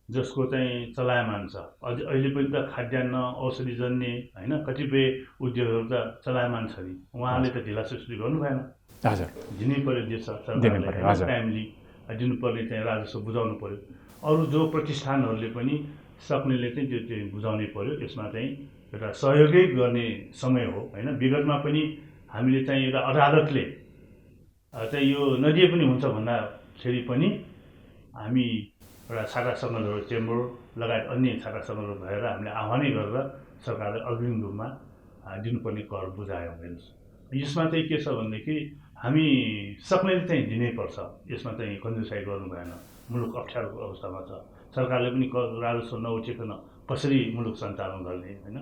जसको चाहिँ चलायमान छ, अहिले पनि त खाद्यान्न औषधिजन्य होइन कतिपय उद्योगहरू त चलायमान छ नि, उहाँले त ढिलासुस्ती गर्नु भएन। हजुर, दिनै पर्यो, जे छ सरकारले टाइमली दिनुपर्ने चाहिँ राजस्व बुझाउनु पर्यो। अरू जो प्रतिष्ठानहरूले पनि सक्नेले चाहिँ त्यो बुझाउनै पर्यो। यसमा चाहिँ एउटा सहयोगै गर्ने समय हो होइन। विगतमा पनि हामीले चाहिँ एउटा अदालतले चाहिँ यो नदिए पनि हुन्छ भन्दाखेरि पनि हामी एउटा छाटा सङ्गठनहरू, चेम्बर लगायत अन्य छाटा सङ्गठनहरू भएर हामीले आह्वानै गरेर सरकारले अग्रिम रूपमा दिनुपर्ने कर बुझायौँ। हेर्नुहोस्, यसमा चाहिँ के छ भनेदेखि हामी सक्नेले चाहिँ दिनै पर्छ। यसमा चाहिँ कन्जुसाइ गर्नु भएन। मुलुक अप्ठ्यारोको अवस्थामा छ, सरकारले पनि राजस्व नउठिकन कसरी मुलुक सञ्चालन गर्ने होइन।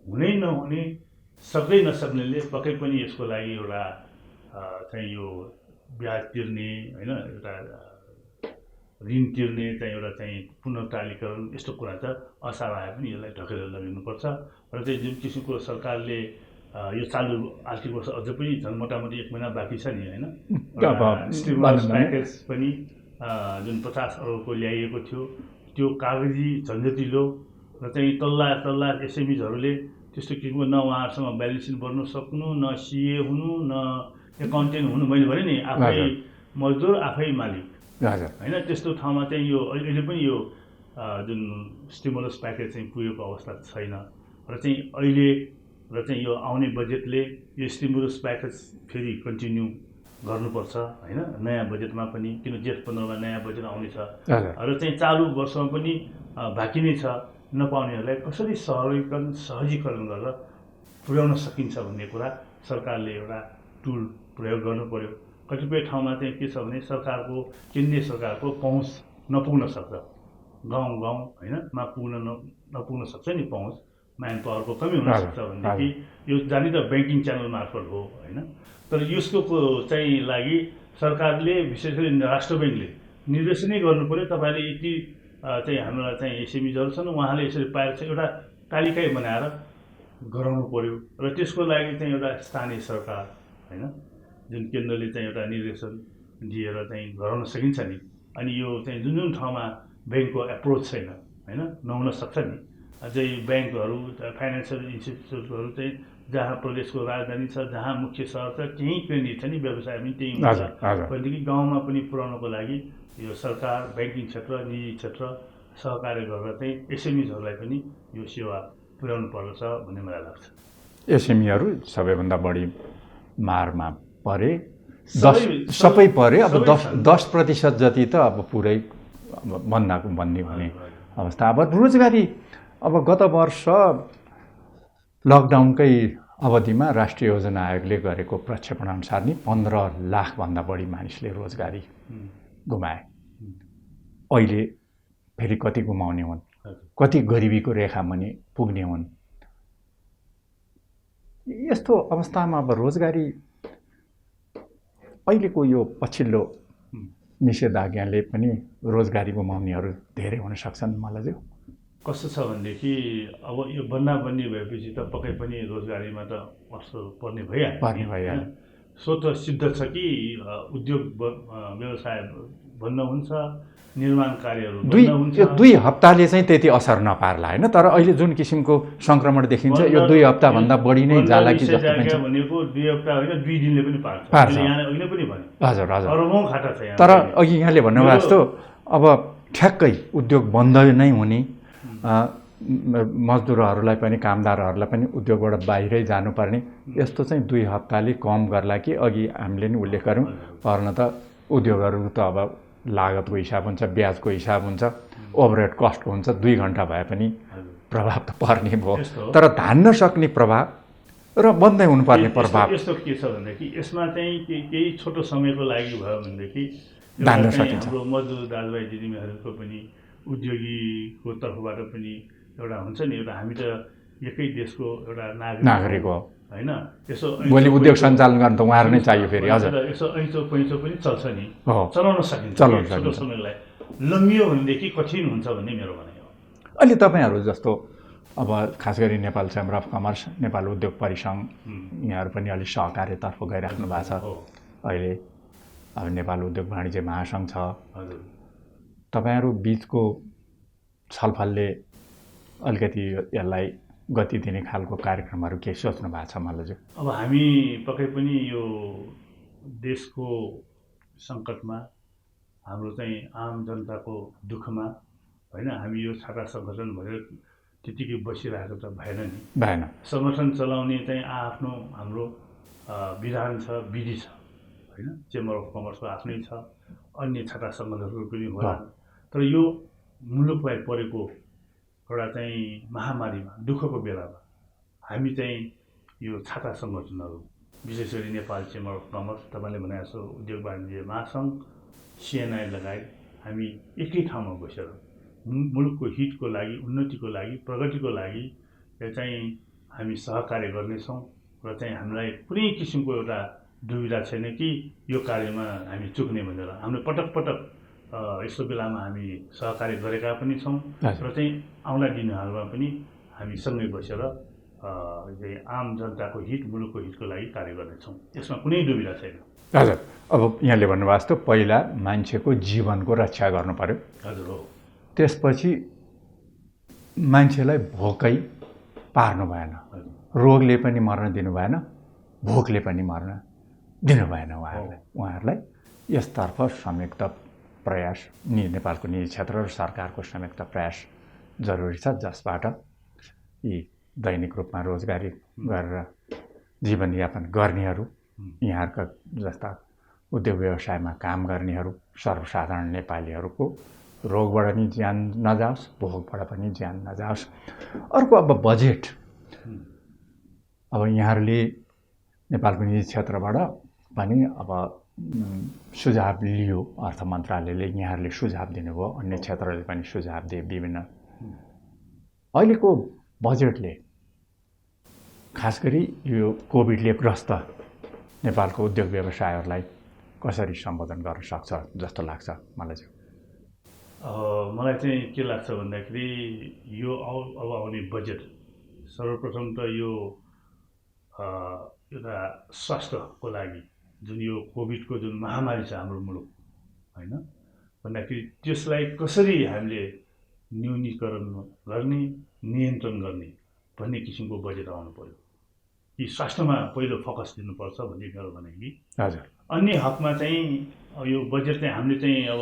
हुनै नहुने, सक्दै नसक्नेले पक्कै पनि यसको लागि एउटा चाहिँ यो ब्याज तिर्ने होइन, एउटा ऋण तिर्ने चाहिँ एउटा चाहिँ पुनर्तालीकरण यस्तो कुरा त असार आए पनि यसलाई ढकेलेर लगिनुपर्छ। र चाहिँ जुन किसिमको सरकारले यो चालु आर्थिक वर्ष अझ पनि झन् मोटामोटी 1 महिना बाँकी छ नि होइन, स्टिमुलस प्याकेज पनि जुन 50 अरबको ल्याइएको थियो, त्यो कागजी झन्झटिलो र चाहिँ तल्ला एसएमइजहरूले त्यस्तो किसिमको न उहाँहरूसँग ब्यालेन्स सिट बन्नु सक्नु, न सिए हुनु, न एकाउन्टेन्ट हुनु। मैले भने नि आफै मजदुर आफै मालिक होइन, त्यस्तो ठाउँमा चाहिँ यो अहिले पनि यो जुन स्टिमुलस प्याकेज चाहिँ पुगेको अवस्था छैन। र चाहिँ अहिले र चाहिँ यो आउने बजेटले यो स्टिमुलस प्याकेज फेरि कन्टिन्यू गर्नुपर्छ होइन, नयाँ बजेटमा पनि, किन जेठ 15मा नयाँ बजेट आउनेछ। र चाहिँ चालु वर्षमा पनि बाँकी नै छ। नपाउनेहरूलाई कसरी सहजीकरण गरेर पुर्याउन सकिन्छ भन्ने कुरा सरकारले एउटा टुल प्रयोग गर्नु पर्यो। कतिपय ठाउँमा चाहिँ के छ भने सरकारको, केन्द्रीय सरकारको पहुँच नपुग्न सक्छ, गाउँ होइन मा नपुग्न सक्छ नि पहुँच, म्यान पावरको कमी हुनसक्छ भनेदेखि यो जाने त ब्याङ्किङ च्यानल मार्फत हो होइन। तर यसको चाहिँ लागि सरकारले विशेष गरी राष्ट्र ब्याङ्कले निर्देशनै गर्नु पर्यो, तपाईँले यति चाहिँ हाम्रा चाहिँ एसएमइजहरू छन्, उहाँले यसरी पाएर चाहिँ एउटा तालिकै बनाएर गराउनु पर्यो। र त्यसको लागि चाहिँ एउटा स्थानीय सरकार होइन, जुन केन्द्रले चाहिँ एउटा निर्देशन दिएर चाहिँ गराउन सकिन्छ नि। अनि यो चाहिँ जुन ठाउँमा ब्याङ्कको एप्रोच छैन होइन, नहुन सक्छ नि, अझै ब्याङ्कहरू, फाइनेन्सियल इन्स्टिट्युटहरू चाहिँ जहाँ प्रदेशको राजधानी छ, जहाँ मुख्य सहर छ, त्यहीँ केन्द्रित छ नि, व्यवसाय पनि त्यहीँ हुन्छ भनेदेखि गाउँमा पनि पुर्याउनको लागि यो सरकार, ब्याङ्किङ क्षेत्र, निजी क्षेत्र सहकार्य गरेर चाहिँ एसएमइजहरूलाई पनि यो सेवा पुर्याउनु पर्छ भन्ने मलाई लाग्छ। एसएमइहरू सबैभन्दा बढी मारमा परे, सबै परे। अब 10% जति त अब पुरै बन्दी हुने अवस्था। अब रोजगारी, अब गत वर्ष लकडाउनकै अवधिमा राष्ट्रिय योजना आयोगले गरेको प्रक्षेपण अनुसार नि 15 लाखभन्दा बढी मानिसले रोजगारी गुमाए। अहिले फेरि कति गुमाउने हुन्, कति गरिबीको रेखा मुनि पुग्ने हुन्। यस्तो अवस्थामा अब रोजगारी, अहिलेको यो पछिल्लो निषेधाज्ञाले पनि रोजगारी गुमाउनेहरू धेरै हुन सक्छन् मलाई चाहिँ। कस्तो छ भनेदेखि अब यो बन्दाबन्दी भएपछि त पक्कै पनि रोजगारीमा त असर पर्ने भइहाल्यो। सो त सिद्ध छ कि उद्योग व्यवसाय बन्द हुन्छ, निर्माण कार्यहरू बन्द हुन्छ। यो 2 हप्ताले चाहिँ त्यति असर नपार्ला होइन, तर अहिले जुन किसिमको सङ्क्रमण देखिन्छ यो 2 हप्ताभन्दा बढी नै जाला कि जस्तो पनि छ। भनेको 2 हप्ता होइन, 2 दिनले पनि पार्छ। यहाँ अहिले पनि भने हजुर अरबौँ खाता छ यहाँ। तर अघि यहाँले भन्नुभएको जस्तो अब ठ्याक्कै उद्योग बन्द नै हुने, मजदुरहरूलाई पनि, कामदारहरूलाई पनि उद्योगबाट बाहिरै जानुपर्ने, यस्तो चाहिँ 2 हप्ताले कम गर्ला कि अघि हामीले नि उल्लेख गऱ्यौँ पर्न त उद्योगहरू त अब लागतको हिसाब हुन्छ, ब्याजको हिसाब हुन्छ, ओभरहेड कस्ट हुन्छ, 2 घन्टा भए पनि प्रभाव त पर्ने भयो। तर धान्न सक्ने प्रभाव र बन्दै हुनुपर्ने प्रभाव यस्तो के छ भनेदेखि यसमा चाहिँ केही छोटो समयको लागि भयो भनेदेखि धान्न सकिन्छ। हाम्रो मजदुर दाजुभाइ दिदीबहिनीहरूको पनि, उद्योगीको तर्फबाट पनि एउटा हुन्छ नि, एउटा हामी त एकै देशको एउटा नागरिक हो होइन। यसो भोलि उद्योग सञ्चालन गर्न त उहाँहरू नै चाहियो फेरि। हजुर, यसो ऐँचो पैँचो पनि चल्छ नि, हो, चलाउन सकिन्छ, चलाउन छोटो सकिन्छ। समयलाई लम्बियो भनेदेखि कठिन हुन्छ भन्ने मेरो भनाइ हो। अहिले तपाईँहरू जस्तो अब खास गरी Nepal chamber of commerce, Nepal उद्योग परिसङ्घ, यहाँहरू पनि अलिक सहकार्यतर्फ गइराख्नु भएको छ अहिले। अब नेपाल उद्योग वाणिज्य महासङ्घ छ। हजुर, तपाईँहरू बिचको छलफलले अलिकति यसलाई गति दिने खालको कार्यक्रमहरू के सोच्नु भएको छ मल्लज्यू? अब हामी पक्कै पनि यो देशको सङ्कटमा, हाम्रो चाहिँ आम जनताको दुःखमा होइन, हामी यो छाता सङ्गठन भनेर त्यतिकै बसिरहेको त भएन नि। भएन। सङ्गठन चलाउने चाहिँ आफ्नो हाम्रो विधान छ, विधि छ होइन। चेम्बर अफ कमर्सको आफ्नै छ, अन्य छाता सङ्गठनहरू पनि होला। तर यो मुलुकलाई परेको एउटा चाहिँ महामारीमा, दुःखको बेलामा हामी चाहिँ यो छाता सङ्गठनहरू, विशेष गरी नेपाल चेम्बर अफ कमर्स, तपाईँले भने जस्तो उद्योग वाणिज्य महासङ्घ, सिएनआई लगायत हामी एकै ठाउँमा बसेर मुलुकको हितको लागि, उन्नतिको लागि, प्रगतिको लागि चाहिँ हामी सहकार्य गर्नेछौँ। र चाहिँ हामीलाई कुनै किसिमको एउटा दुविधा छैन कि यो कार्यमा हामी चुक्ने भनेर। हामीले पटक पटक यस्तो बेलामा हामी सहकार्य गरेका पनि छौँ र चाहिँ आउँदा दिनहरूमा पनि हामी सँगै बसेर आम जनताको हित, मुलुकको हितको लागि कार्य गर्नेछौँ। यसमा कुनै दुविधा छैन। हजुर, अब यहाँले भन्नुभएको जस्तो पहिला मान्छेको जीवनको रक्षा गर्नु पर्यो। हजुर, हो। त्यसपछि मान्छेलाई भोकै पार्नु भएन, रोगले पनि मर्न दिनु भएन, भोकले पनि मर्न दिनु भएन उहाँहरूलाई। यसतर्फ संयुक्त प्रयास नेपालको निजी क्षेत्र र सरकारको संयुक्त प्रयास जरुरी छ, जसबाट यी दैनिक रूपमा रोजगारी गरेर जीवनयापन गर्नेहरू, यहाँका जस्ता उद्योग व्यवसायमा काम गर्नेहरू, सर्वसाधारण नेपालीहरूको रोगबाट पनि ज्यान नजाओस्, भोकबाट पनि ज्यान नजाओस्। अर्को अब बजेट, अब यहाँहरूले नेपालको निजी क्षेत्रबाट पनि अब सुझाव लियो, अर्थ मन्त्रालयले यहाँहरूले सुझाव दिनुभयो, अन्य क्षेत्रले पनि सुझाव दिए। विभिन्न अहिलेको बजेटले खास गरी यो कोभिडले ग्रस्त नेपालको उद्योग व्यवसायहरूलाई कसरी सम्बोधन गर्न सक्छ जस्तो लाग्छ मलाई चाहिँ? मलाई चाहिँ के लाग्छ भन्दाखेरि यो अब आउने बजेट सर्वप्रथम त यो एउटा स्वास्थ्यको लागि जुन यो कोभिडको जुन महामारी छ हाम्रो मुलुक होइन भन्दाखेरि त्यसलाई कसरी हामीले न्यूनीकरण गर्ने, नियन्त्रण गर्ने भन्ने किसिमको बजेट आउनु पर्यो। कि स्वास्थ्यमा पहिलो फोकस दिनुपर्छ भन्ने मेरो भनाइ कि। हजुर, अन्य हकमा चाहिँ यो बजेट चाहिँ हामीले चाहिँ अब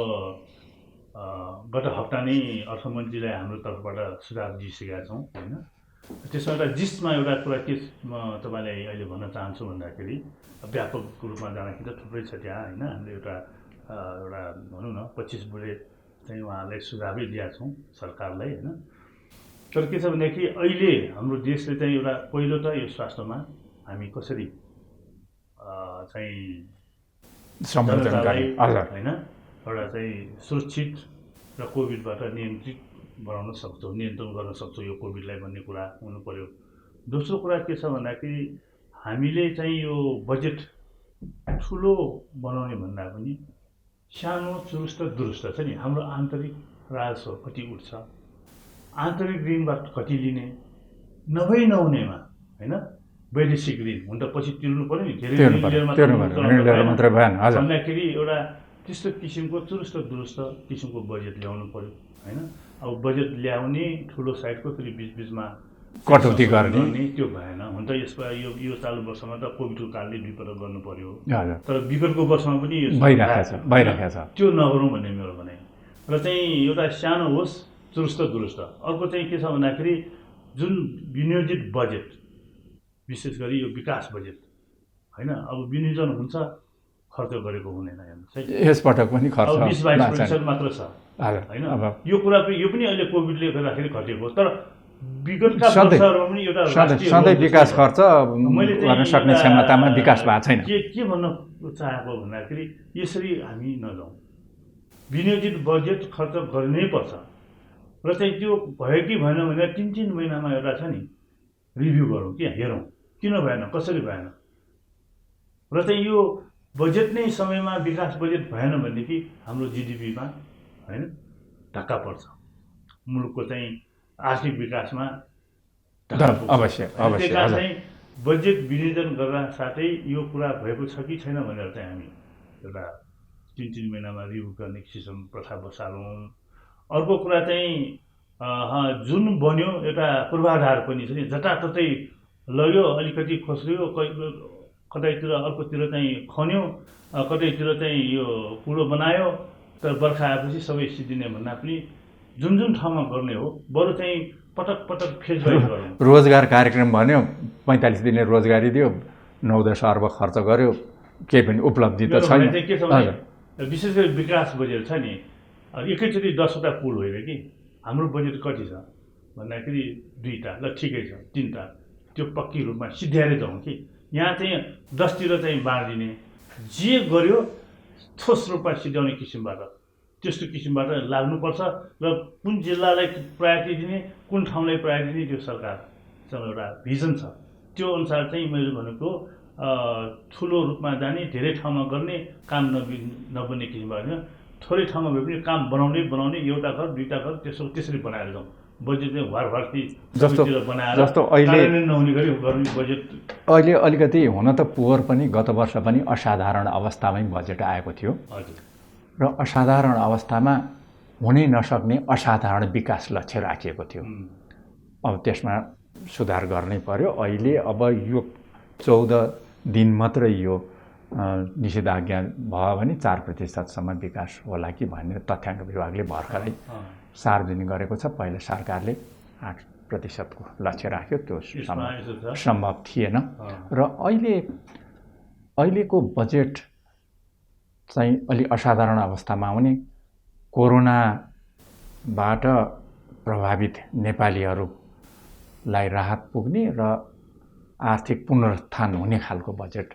गत हप्ता नै अर्थमन्त्रीलाई हाम्रो तर्फबाट सुझाव दिइसकेका छौँ होइन। त्यसमा एउटा जिसमा एउटा कुरा के म तपाईँलाई अहिले भन्न चाहन्छु भन्दाखेरि व्यापक रूपमा जाँदाखेरि त थुप्रै छ त्यहाँ होइन। हामीले एउटा भनौँ न 25 बुलेट चाहिँ उहाँलाई सुझावै दिएका छौँ सरकारलाई होइन। तर के छ भन्दाखेरि अहिले हाम्रो देशले चाहिँ एउटा पहिलो त यो स्वास्थ्यमा हामी कसरी चाहिँ जनतालाई होइन एउटा चाहिँ सुरक्षित र कोभिडबाट नियन्त्रण गर्न सक्छौँ यो कोभिडलाई भन्ने कुरा हुनु पर्यो। दोस्रो कुरा के छ भन्दाखेरि हामीले चाहिँ यो बजेट ठुलो बनाउने भन्दा पनि सानो चुरुस्त दुरुस्त छ नि। हाम्रो आन्तरिक राजस्व कति उठ्छ, आन्तरिक ऋणबाट कति लिने, नहुनेमा होइन वैदेशिक ऋण हुन त पछि तिर्नु पर्यो नि, धेरै मात्रै भएन भन्दाखेरि एउटा त्यस्तो किसिमको चुरुस्त दुरुस्त किसिमको बजेट ल्याउनु पर्यो होइन। अब बजेट ल्याउने ठुलो साइडको फेरि बिचबिचमा कटौती गर्ने त्यो भएन। हुन त यसमा यो चालु वर्षमा त कोभिडको कारणले विपद गर्नु पर्यो, तर विगतको वर्षमा पनि यो भइरहेको छ। त्यो नगरौँ भन्ने मेरो भनाइ। र चाहिँ एउटा सानो होस् चुरुस्त दुरुस्त। अर्को चाहिँ के छ भन्दाखेरि जुन विनियोजित बजेट, विशेष गरी यो विकास बजेट होइन, अब विनियोजन हुन्छ, खर्च गरेको हुँदैन हेर्नुहोस् है। यसपटक पनि खर्च 20-22% मात्र छ होइन। यो कुरा यो पनि अहिले कोभिडले गर्दाखेरि घटेको, तर विगतका वर्षहरूमा पनि एउटा सधैँ विकास खर्च गर्न सक्ने क्षमतामा विकास भएको छैन। के भन्न चाहेको भन्दाखेरि यसरी हामी नजाउँ, विनियोजित बजेट खर्च गर्नै पर्छ। र चाहिँ त्यो भयो कि भएन भने 3-3 महिनामा एउटा छ नि रिभ्यू गरौँ कि हेरौँ किन भएन, कसरी भएन। र चाहिँ यो बजेट नै समयमा विकास बजेट भएन भनेदेखि हाम्रो जिडिपीमा होइन धक्का पर्छ, मुलुकको चाहिँ आर्थिक विकासमा धक्का पर्छ। अवश्य अवश्य। त्यही चाहिँ बजेट विनियोजन गर्न साथै यो कुरा भएको छ कि छैन भनेर चाहिँ हामी एउटा 3-3 महिनामा रिभ्यू गर्ने सिस्टम प्रथा बसालौँ। अर्को कुरा चाहिँ जुन बन्यो एउटा पूर्वाधार पनि छ नि, जताततै लग्यो, अलिकति खोस्रियो, कतैतिर अर्कोतिर चाहिँ खन्यो, कतैतिर चाहिँ यो कुलो बनायो, तर बर्खा आएपछि सबै सिद्धिने भन्दा पनि जुन जुन ठाउँमा गर्ने हो बरु चाहिँ पटक पटक फेज वाइज गरौँ। रोजगार कार्यक्रम भन्यो, 45 दिने रोजगारी दियो, 9-10 अर्ब खर्च गर्यो, केही पनि उपलब्धि त छैन। के छ भने विशेष गरी विकास बजेट छ नि, एकैचोटि 10वटा पुल होइन कि, हाम्रो बजेट कति छ भन्दाखेरि 2टा, ल ठिकै छ 3टा, त्यो पक्की रूपमा सिद्ध्याएर जाउँ कि यहाँ चाहिँ 10तिर चाहिँ बाँडिदिने, जे गर्यो ठोस रूपमा सिद्ध्याउने किसिमबाट त्यस्तो किसिमबाट लाग्नुपर्छ। र कुन जिल्लालाई प्रायोरिटी दिने, कुन ठाउँलाई प्रायोरिटी दिने, त्यो सरकारसँग एउटा भिजन छ। त्यो अनुसार चाहिँ मैले भनेको ठुलो रूपमा जाने, धेरै ठाउँमा गर्ने, काम नबन्ने किसिमबाट होइन, थोरै ठाउँमा भए पनि काम बनाउने, एउटा घर 2टा घर त्यसरी बनाएर जाउँ। बजेट चाहिँ वारवार्ती सबैतिर बनाएर जस्तो अहिले नहुने गरी गर्ने बजेट। अहिले अलिकति हुन त पुवर पनि गत वर्ष पनि असाधारण अवस्थामै बजेट आएको थियो। हजुर। र असाधारण अवस्थामा हुनै नसक्ने असाधारण विकास लक्ष्य राखिएको थियो। अब त्यसमा सुधार गर्नै पर्यो। अहिले अब यो 14 दिन मात्रै यो निषेधाज्ञा भयो भने 4% विकास होला कि भन्ने तथ्याङ्क विभागले भर्खरै सार्वजनिक गरेको छ। पहिले सरकारले 8% को लक्ष्य राख्यो, त्यो सम्भव थिएन। र अहिलेको बजेट चाहिँ अलि असाधारण अवस्थामा आउने, कोरोनाबाट प्रभावित नेपालीहरूलाई राहत पुग्ने र आर्थिक पुनरुत्थान हुने खालको बजेट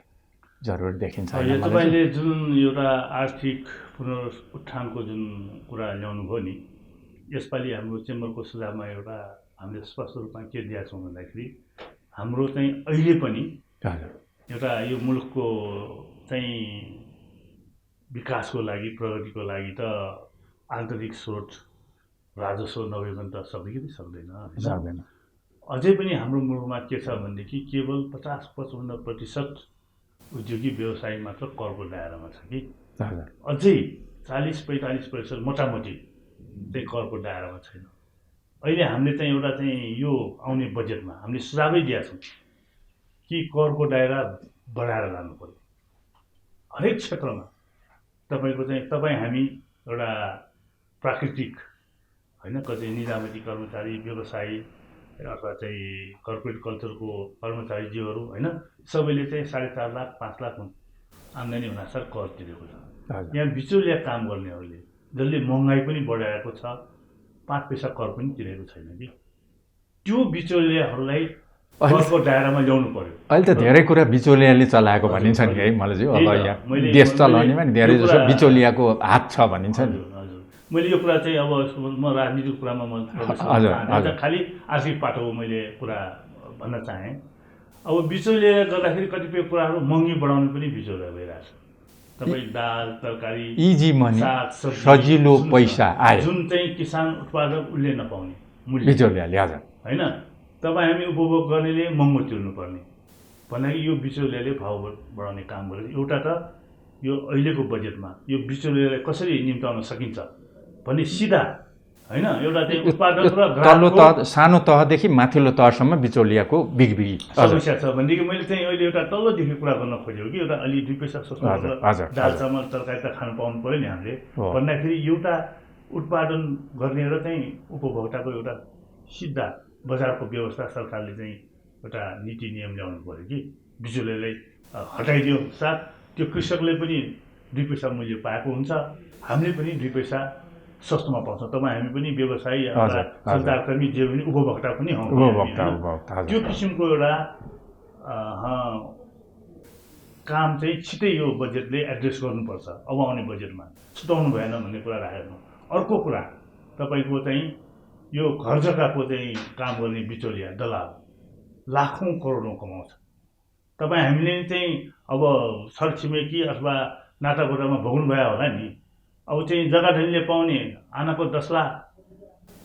जरुरी देखिन्छ। तपाईँले जुन एउटा आर्थिक पुनरुत्थानको जुन कुरा ल्याउनु भयो नि, यसपालि हाम्रो चेम्बरको सुझावमा एउटा हामीले स्पष्ट रूपमा के दिएका छौँ भन्दाखेरि हाम्रो चाहिँ अहिले पनि एउटा यो मुलुकको चाहिँ विकासको लागि, प्रगतिको लागि त आन्तरिक स्रोत राजस्व नभए पनि त सक्दैन। अझै पनि हाम्रो मुलुकमा के छ भनेदेखि केवल 50-55% उद्योगी व्यवसायी मात्र करको दायरामा छ कि, अझै 40-45% मोटामोटी चाहिँ करको दायरामा छैन। अहिले हामीले चाहिँ एउटा चाहिँ यो आउने बजेटमा हामीले सुझावै दिएका छौँ कि करको दायरा बढाएर लानु पर्यो हरेक क्षेत्रमा। तपाईँ हामी एउटा प्राकृतिक होइन, कतै निजामती कर्मचारी, व्यवसायी अथवा चाहिँ कर्पोरेट कल्चरको कर्मचारीज्यूहरू होइन, सबैले चाहिँ 4.5 लाख 5 लाख आम्दानी हुनासाथ कर तिरेको छ। यहाँ बिचौलिया काम गर्नेहरूले जसले महँगाई पनि बढाएको छ, 5 पैसा कर पनि तिरेको छैन कि, त्यो बिचौलियाहरूलाई करको दायरामा ल्याउनु पर्यो। अहिले त धेरै कुरा बिचौलियाले चलाएको भनिन्छ नि है मलाई। अब यहाँ देश चलाउनेमा नि धेरै जसो बिचौलियाको हात छ भनिन्छ नि। मैले यो कुरा चाहिँ अब म राजनीतिक कुरामा म खालि आर्थिक पाटोको मैले कुरा भन्न चाहेँ। अब बिचौलिया गर्दाखेरि कतिपय कुराहरू महँगी बढाउनु पनि बिचौलिया भइरहेछ। तपाईँ दाल, तरकारी, इजी मनी, सजिलो पैसा आयो, जुन चाहिँ किसान उत्पादक उसले नपाउने मूल्य बिचौलियाले होइन, तपाईँ हामी उपभोग गर्नेले महँगो तिर्नुपर्ने भन्दाखेरि यो बिचौलियाले भाउ बढाउने काम गरेको। एउटा त यो अहिलेको बजेटमा यो बिचौलियालाई कसरी निम्ताउन सकिन्छ भन्ने सिधा होइन, एउटा चाहिँ उत्पादक र तल्लो तह, सानो तहदेखि माथिल्लो तहसम्म बिचौलियाको बिगबिगी समस्या छ भनेदेखि मैले चाहिँ अहिले एउटा तल्लोदेखि कुरा गर्न खोजेको कि एउटा अलि 2 पैसा सस्तो दाल चामल तरकारी त खानु पाउनु पऱ्यो नि हामीले भन्दाखेरि एउटा उत्पादन गर्ने र चाहिँ उपभोक्ताको एउटा सिधा बजारको व्यवस्था सरकारले चाहिँ एउटा नीति नियम ल्याउनु पऱ्यो कि बिचौलियालाई हटाइदियो साथ त्यो कृषकले पनि 2 पैसा मूल्य पाएको हुन्छ, हामीले पनि 2 पैसा सस्तोमा पाउँछ। तपाईँ हामी पनि व्यवसायी, सञ्चारकर्मी, जे पनि उपभोक्ता पनि हौँ। त्यो किसिमको एउटा काम चाहिँ छिटै यो बजेटले एड्रेस गर्नुपर्छ। अब आउने बजेटमा छुटाउनु भएन भन्ने कुरा राखेको। अर्को कुरा तपाईँको चाहिँ यो घर जग्गाको चाहिँ काम गर्ने बिचौलिया, दलाल लाखौँ करोडौँ कमाउँछ। तपाईँ हामीले चाहिँ अब छरछिमेकी अथवा नातागोतामा भोग्नु भयो होला नि, अब चाहिँ जग्गा धनीले पाउने आनाको 10 लाख,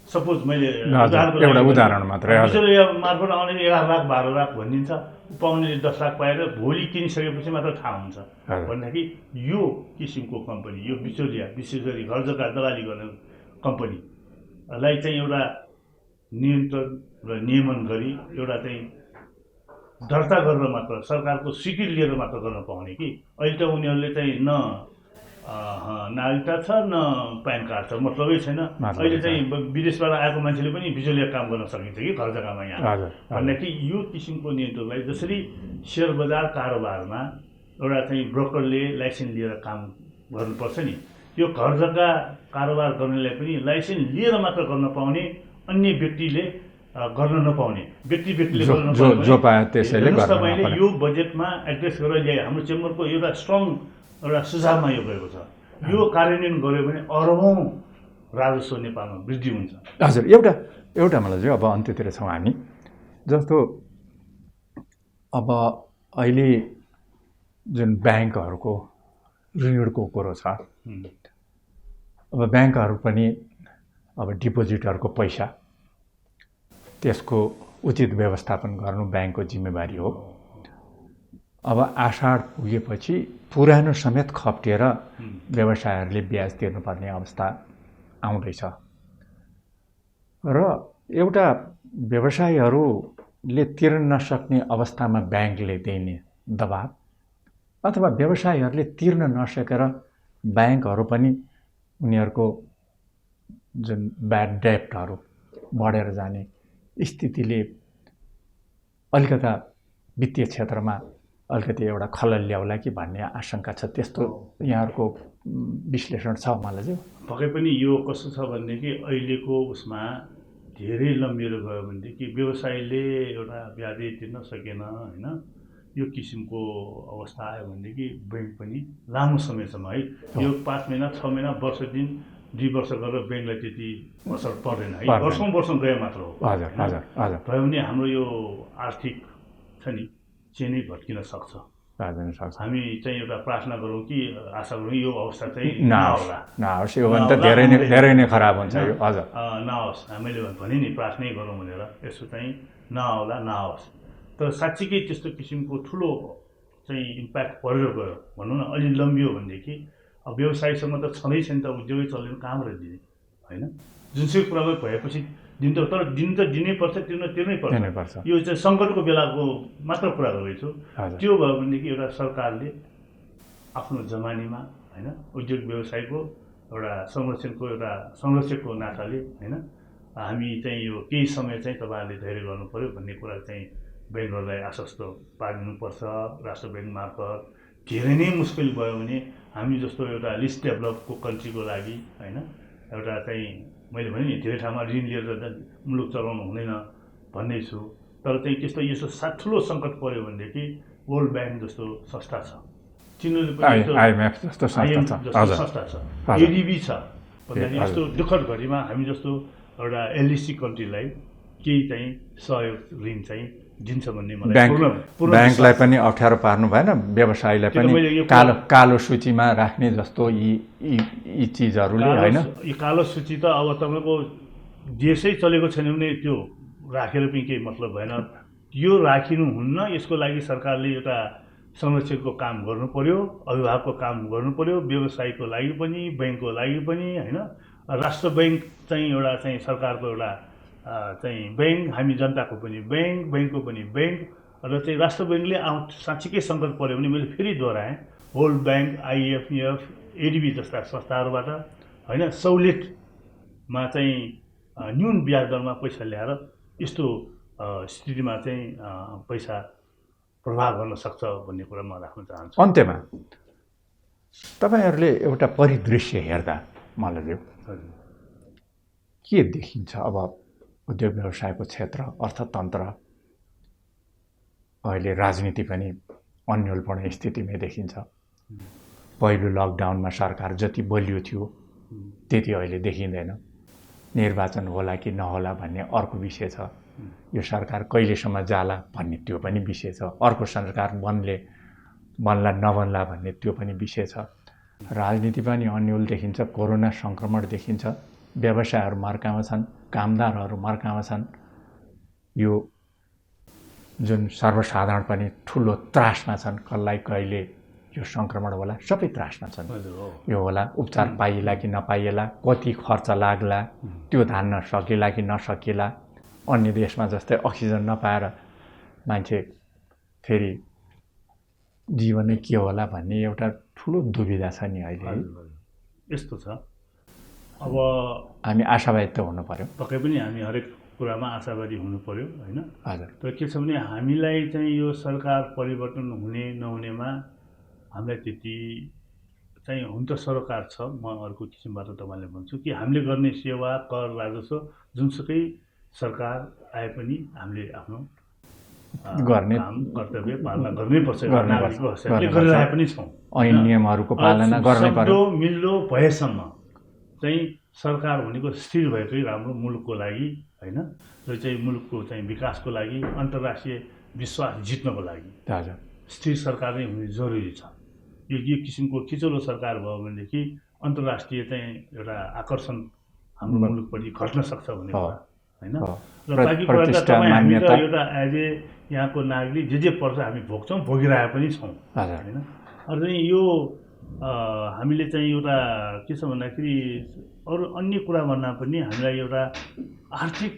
सपोज मैले एउटा उदाहरण मात्रै, बिचौलिया मार्फत आउने 11 लाख 12 लाख भनिदिन्छ, पाउनेले 10 लाख पाएर भोलि किनिसकेपछि मात्र थाहा हुन्छ। भन्दाखेरि यो किसिमको कम्पनी, यो बिचौलिया विशेष गरी घर जग्गा दलाली गर्ने कम्पनीलाई चाहिँ एउटा नियन्त्रण र नियमन गरी एउटा चाहिँ दर्ता गरेर मात्र, सरकारको स्वीकृति लिएर मात्र गर्न पाउने कि अहिले त उनीहरूले चाहिँ न नागरिकता छ न प्यान कार्ड छ, मतलबै छैन। अहिले चाहिँ विदेशबाट आएको मान्छेले पनि बिचौलिया काम गर्न सकिन्छ कि घर जग्गामा यहाँ। भन्दाखेरि यो किसिमको नियन्त्रणलाई जसरी सेयर बजार कारोबारमा एउटा चाहिँ ब्रोकरले लाइसेन्स लिएर काम गर्नुपर्छ नि, यो घर जग्गा कारोबार गर्नेलाई पनि लाइसेन्स लिएर मात्र गर्न पाउने, अन्य व्यक्तिले गर्न नपाउने, व्यक्तिले गर्न नपाउने। तपाईँले यो बजेटमा एड्रेस गरेर ल्याए। हाम्रो चेम्बरको एउटा स्ट्रङ एउटा सुझावमा यो गएको छ, यो कार्यान्वयन गर्यो भने अरबौँ राजस्व नेपालमा वृद्धि हुन्छ। हजुर, एउटा मलाई चाहिँ अब अन्त्यतिर छौँ हामी। जस्तो अब अहिले जुन ब्याङ्कहरूको ऋणको कुरो छ, अब ब्याङ्कहरू पनि अब डिपोजिटरको पैसा त्यसको उचित व्यवस्थापन गर्नु ब्याङ्कको जिम्मेवारी हो। अब आषाढ पुगेपछि पुरानो समेत खप्टिएर व्यवसायहरूले ब्याज तिर्नुपर्ने अवस्था आउँदैछ र एउटा व्यवसायीहरूले तिर्न नसक्ने अवस्थामा ब्याङ्कले दिने दबाब अथवा व्यवसायीहरूले तिर्न नसकेर ब्याङ्कहरू पनि उनीहरूको जुन ब्याड डेप्टहरू बढेर जाने स्थितिले अलिकता वित्तीय क्षेत्रमा अलिकति एउटा खलल ल्याउला कि भन्ने आशंका छ। त्यस्तो यहाँहरूको विश्लेषण छ मलाई चाहिँ। पक्कै पनि यो कस्तो छ भनेदेखि अहिलेको उसमा धेरै लम्बिएर गयो भनेदेखि व्यवसायीले एउटा ब्याजै तिर्न सकेन होइन, यो किसिमको अवस्था आयो भनेदेखि ब्याङ्क पनि लामो समयसम्म है, यो 5 महिना 6 महिना वर्ष दिन 2 वर्ष गरेर ब्याङ्कलाई त्यति असर पर्दैन है, वर्षौँ गए मात्र हो। भयो भने हाम्रो यो आर्थिक छ नि चेनै भत्किन सक्छ। हामी चाहिँ एउटा प्रार्थना गरौँ कि आशा गरौँ यो अवस्था चाहिँ नहोस्, यो भने त धेरै नै खराब हुन्छ यो। हजुर, नहोस्, हामीले भने नि प्रार्थनै गरौँ भनेर, यसो चाहिँ नहोस्। तर साँच्चीकै त्यस्तो किसिमको ठुलो चाहिँ इम्प्याक्ट परेर गयो भनौँ न, अलि लम्बियो भनेदेखि अब व्यवसायीसँग त छँदै छैन त, उद्योगै चल्दैन, कहाँबाट दिने होइन। जुनसुकै कुरामा भएपछि दिन त दिनै पर्छ, तिर्नै पर्छ। यो चाहिँ सङ्कटको बेलाको मात्र कुरा गर्दैछु। त्यो भयो भनेदेखि एउटा सरकारले आफ्नो जमानीमा होइन उद्योग व्यवसायको एउटा संरक्षकको नाताले होइन, हामी चाहिँ यो केही समय चाहिँ तपाईँहरूले धैर्य गर्नु पऱ्यो भन्ने कुरा चाहिँ ब्याङ्कहरूलाई आश्वस्त पारिदिनुपर्छ राष्ट्र ब्याङ्क मार्फत। धेरै नै मुस्किल भयो भने हामी जस्तो एउटा लिस्ट डेभलपको कन्ट्रीको लागि होइन, एउटा चाहिँ मैले भने नि धेरै ठाउँमा ऋण लिएर मुलुक चलाउनु हुँदैन भन्दैछु। तर चाहिँ त्यस्तो यस्तो ठुलो सङ्कट पऱ्यो भनेदेखि वर्ल्ड ब्याङ्क जस्तो संस्था छ, तिनीहरूले पनि IMF जस्तो संस्था छ, एडिबी छ भन्दाखेरि यस्तो दुःखद घडीमा हामी जस्तो एउटा एलडिसी कन्ट्रीलाई केही चाहिँ सहयोग ऋण चाहिँ दिन्छ भन्ने मलाई ब्याङ्कलाई पनि अप्ठ्यारो पार्नु भएन, व्यवसायीलाई पनि कालो सूचीमा राख्ने जस्तो यी चिजहरूले होइन। यो कालो सूची त अब तपाईँको देशै चलेको छैन भने त्यो राखेर पनि केही मतलब भएन। यो राखिनुहुन्न, यसको लागि सरकारले एउटा संरक्षकको काम गर्नु पर्यो, अभिभावकको काम गर्नु पर्यो, व्यवसायीको लागि पनि ब्याङ्कको लागि पनि होइन। राष्ट्र ब्याङ्क चाहिँ एउटा चाहिँ सरकारको एउटा चाहिँ ब्याङ्क, हामी जनताको पनि ब्याङ्कको पनि ब्याङ्क र चाहिँ राष्ट्र ब्याङ्कले साँच्चीकै सङ्कट पऱ्यो भने मैले फेरि दोहोऱ्याएँ, वर्ल्ड ब्याङ्क, IMF, एडिबी जस्ता संस्थाहरूबाट होइन सहुलियतमा चाहिँ न्यून ब्याज दरमा पैसा ल्याएर यस्तो स्थितिमा चाहिँ पैसा प्रभाव गर्न सक्छ भन्ने कुरा म राख्न चाहन्छु। अन्त्यमा तपाईँहरूले एउटा परिदृश्य हेर्दा मलाई के देखिन्छ? अब उद्योग व्यवसायको क्षेत्र, अर्थतन्त्र, अहिले राजनीति पनि अन्यलपूर्ण स्थितिमै देखिन्छ। पहिलो लकडाउनमा सरकार जति बलियो थियो त्यति अहिले देखिँदैन। निर्वाचन होला कि नहोला भन्ने अर्को विषय छ। यो सरकार कहिलेसम्म जाला भन्ने त्यो पनि विषय छ, अर्को सरकार बन्ला नबन्ला भन्ने त्यो पनि विषय छ। राजनीति पनि अन्यल देखिन्छ, कोरोना सङ्क्रमण देखिन्छ, व्यवसायहरू मर्कामा छन्, कामदारहरू मर्कामा छन्। यो जुन सर्वसाधारण पनि ठुलो त्रासमा छन्, कसलाई कहिले यो सङ्क्रमण होला, सबै त्रासमा छन्। यो होला उपचार पाइएला कि नपाइएला, कति खर्च लाग्ला, त्यो धान्न सकिएला कि नसकिएला, अन्य देशमा जस्तै अक्सिजन नपाएर मान्छे फेरि जीवनै के होला भन्ने एउटा ठुलो दुविधा छ नि अहिले। यस्तो छ, अब हामी आशावादी त हुनु पर्यो, पक्कै पनि हामी हरेक कुरामा आशावादी हुनु पर्यो होइन। हजुर। तर के छ भने हामीलाई चाहिँ यो सरकार परिवर्तन हुने नहुनेमा हामीलाई त्यति चाहिँ हुन त सरकार छ, म अर्को किसिमबाट तपाईँलाई भन्छु कि हामीले गर्ने सेवा कर राजस्व जुनसुकै सरकार आए पनि हामीले आफ्नो गर्ने काम कर्तव्य पालना गर्नै पर्छ, नागरिकको हैसियतले गरिरहेका पनि छौँ। ऐन नियमहरूको पालना गर्नै पर्यो। सक्दो मिल्दो भएसम्म चाहिँ सरकार भनेको स्थिर भएकै राम्रो मुलुकको लागि होइन, र चाहिँ मुलुकको चाहिँ विकासको लागि, अन्तर्राष्ट्रिय विश्वास जित्नको लागि हजुर स्थिर सरकार नै हुनु जरुरी छ। यो किसिमको खिचौलो सरकार भयो भनेदेखि अन्तर्राष्ट्रिय चाहिँ एउटा आकर्षण हाम्रो मुलुकपट्टि घट्न सक्छ भन्ने कुरा होइन। र बाँकी कुरा त तपाईँ हामी त एउटा एज ए यहाँको नागरिक जे पर्छ हामी भोग्छौँ, भोगिरहेका पनि छौँ होइन। अरू चाहिँ यो हामीले चाहिँ एउटा के छ भन्दाखेरि अरू अन्य कुरा भन्दा पनि हामीलाई एउटा आर्थिक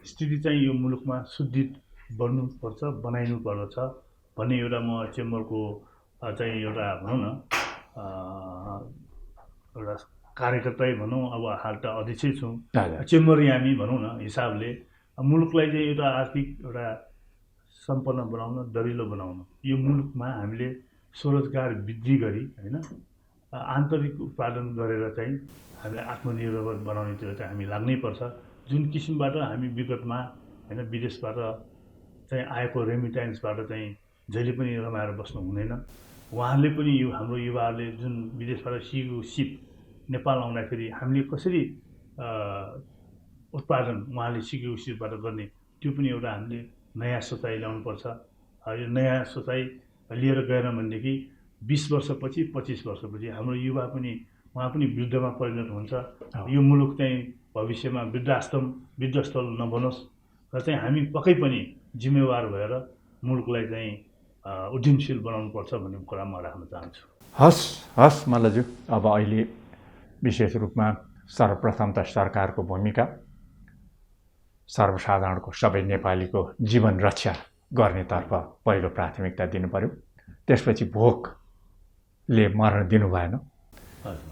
स्थिति चाहिँ यो मुलुकमा सुदृढ बन्नुपर्छ, बनाइनु पर्दछ भन्ने एउटा म चेम्बरको चाहिँ एउटा भनौँ न एउटा कार्यकर्तै भनौँ, अब हाल त अध्यक्षै छौँ, चेम्बर हामी भनौँ न हिसाबले मुलुकलाई चाहिँ एउटा आर्थिक एउटा सम्पन्न बनाउन, दरिलो बनाउन, यो मुलुकमा हामीले स्वरोजगार वृद्धि गरी होइन आन्तरिक उत्पादन गरेर चाहिँ हामीले आत्मनिर्भर बनाउनेतिर चाहिँ हामी लाग्नै पर्छ। जुन किसिमबाट हामी विगतमा होइन विदेशबाट चाहिँ आएको रेमिटेन्सबाट चाहिँ जहिले पनि रमाएर बस्नु हुँदैन। उहाँहरूले पनि यो हाम्रो युवाहरूले जुन विदेशबाट सिकेको सिप नेपाल आउँदाखेरि हामीले कसरी उत्पादन उहाँले सिकेको सिपबाट गर्ने, त्यो पनि एउटा हामीले नयाँ सोचाइ ल्याउनुपर्छ। यो नयाँ सोचाइ लिएर गएन भनेदेखि 20 वर्षपछि 25 वर्षपछि हाम्रो युवा पनि उहाँ पनि वृद्धमा परिणत हुन्छ। यो मुलुक चाहिँ भविष्यमा वृद्धस्थल नबनोस् र चाहिँ हामी पक्कै पनि जिम्मेवार भएर मुलुकलाई चाहिँ उद्यमशील बनाउनुपर्छ भन्ने कुरा म राख्न चाहन्छु। हस् मल्लज्यू, अब अहिले विशेष रूपमा सर्वप्रथम त सरकारको भूमिका सर्वसाधारणको सबै नेपालीको जीवन रक्षा गर्नेतर्फ पहिलो प्राथमिकता दिनु पर्यो। त्यसपछि भोकले मर्न दिनु भएन,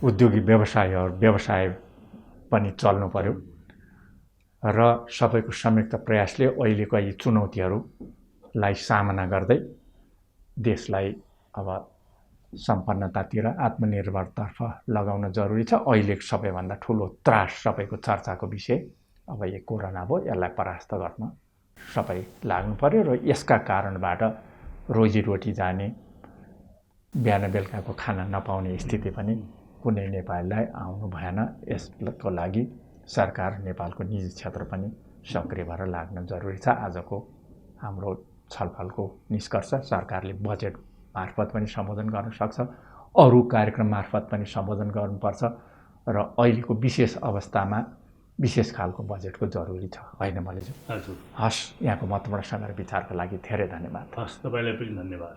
उद्योगी व्यवसाय पनि चल्नु पर्यो र सबैको संयुक्त प्रयासले अहिलेका यी चुनौतीहरूलाई सामना गर्दै देशलाई अब सम्पन्नतातिर आत्मनिर्भरतर्फ लगाउन जरुरी छ। अहिले सबैभन्दा ठुलो त्रास सबैको चर्चाको विषय अब यो कोरोना भयो, यसलाई परास्त गर्न सबै लाग्नु पर्यो र यसका कारणबाट रोजीरोटी जाने, बिहान बेलुकाको खाना नपाउने स्थिति पनि कुनै नेपालीलाई आउनु भएन। यसको लागि सरकार, नेपालको निजी क्षेत्र पनि सक्रिय भएर लाग्न जरुरी छ। आजको हाम्रो छलफलको निष्कर्ष सरकारले बजेट मार्फत पनि सम्बोधन गर्न सक्छ, अरू कार्यक्रम मार्फत पनि सम्बोधन गर्नुपर्छ र अहिलेको विशेष अवस्थामा विशेष खालको बजेटको जरुरी छ होइन मल्लज्यू? हजुर। हस्, यहाँको महत्त्वपूर्ण समय र विचारको लागि धेरै धन्यवाद। हस्, तपाईँलाई पनि धन्यवाद।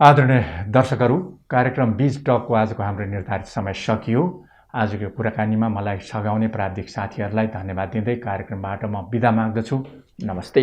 आदरणीय दर्शकहरू, कार्यक्रम बीज टकको आजको हाम्रो निर्धारित समय सकियो। आजको कुराकानीमा मलाई सघाउने प्राविधिक साथीहरूलाई धन्यवाद दिँदै कार्यक्रमबाट म बिदा माग्दछु। नमस्ते।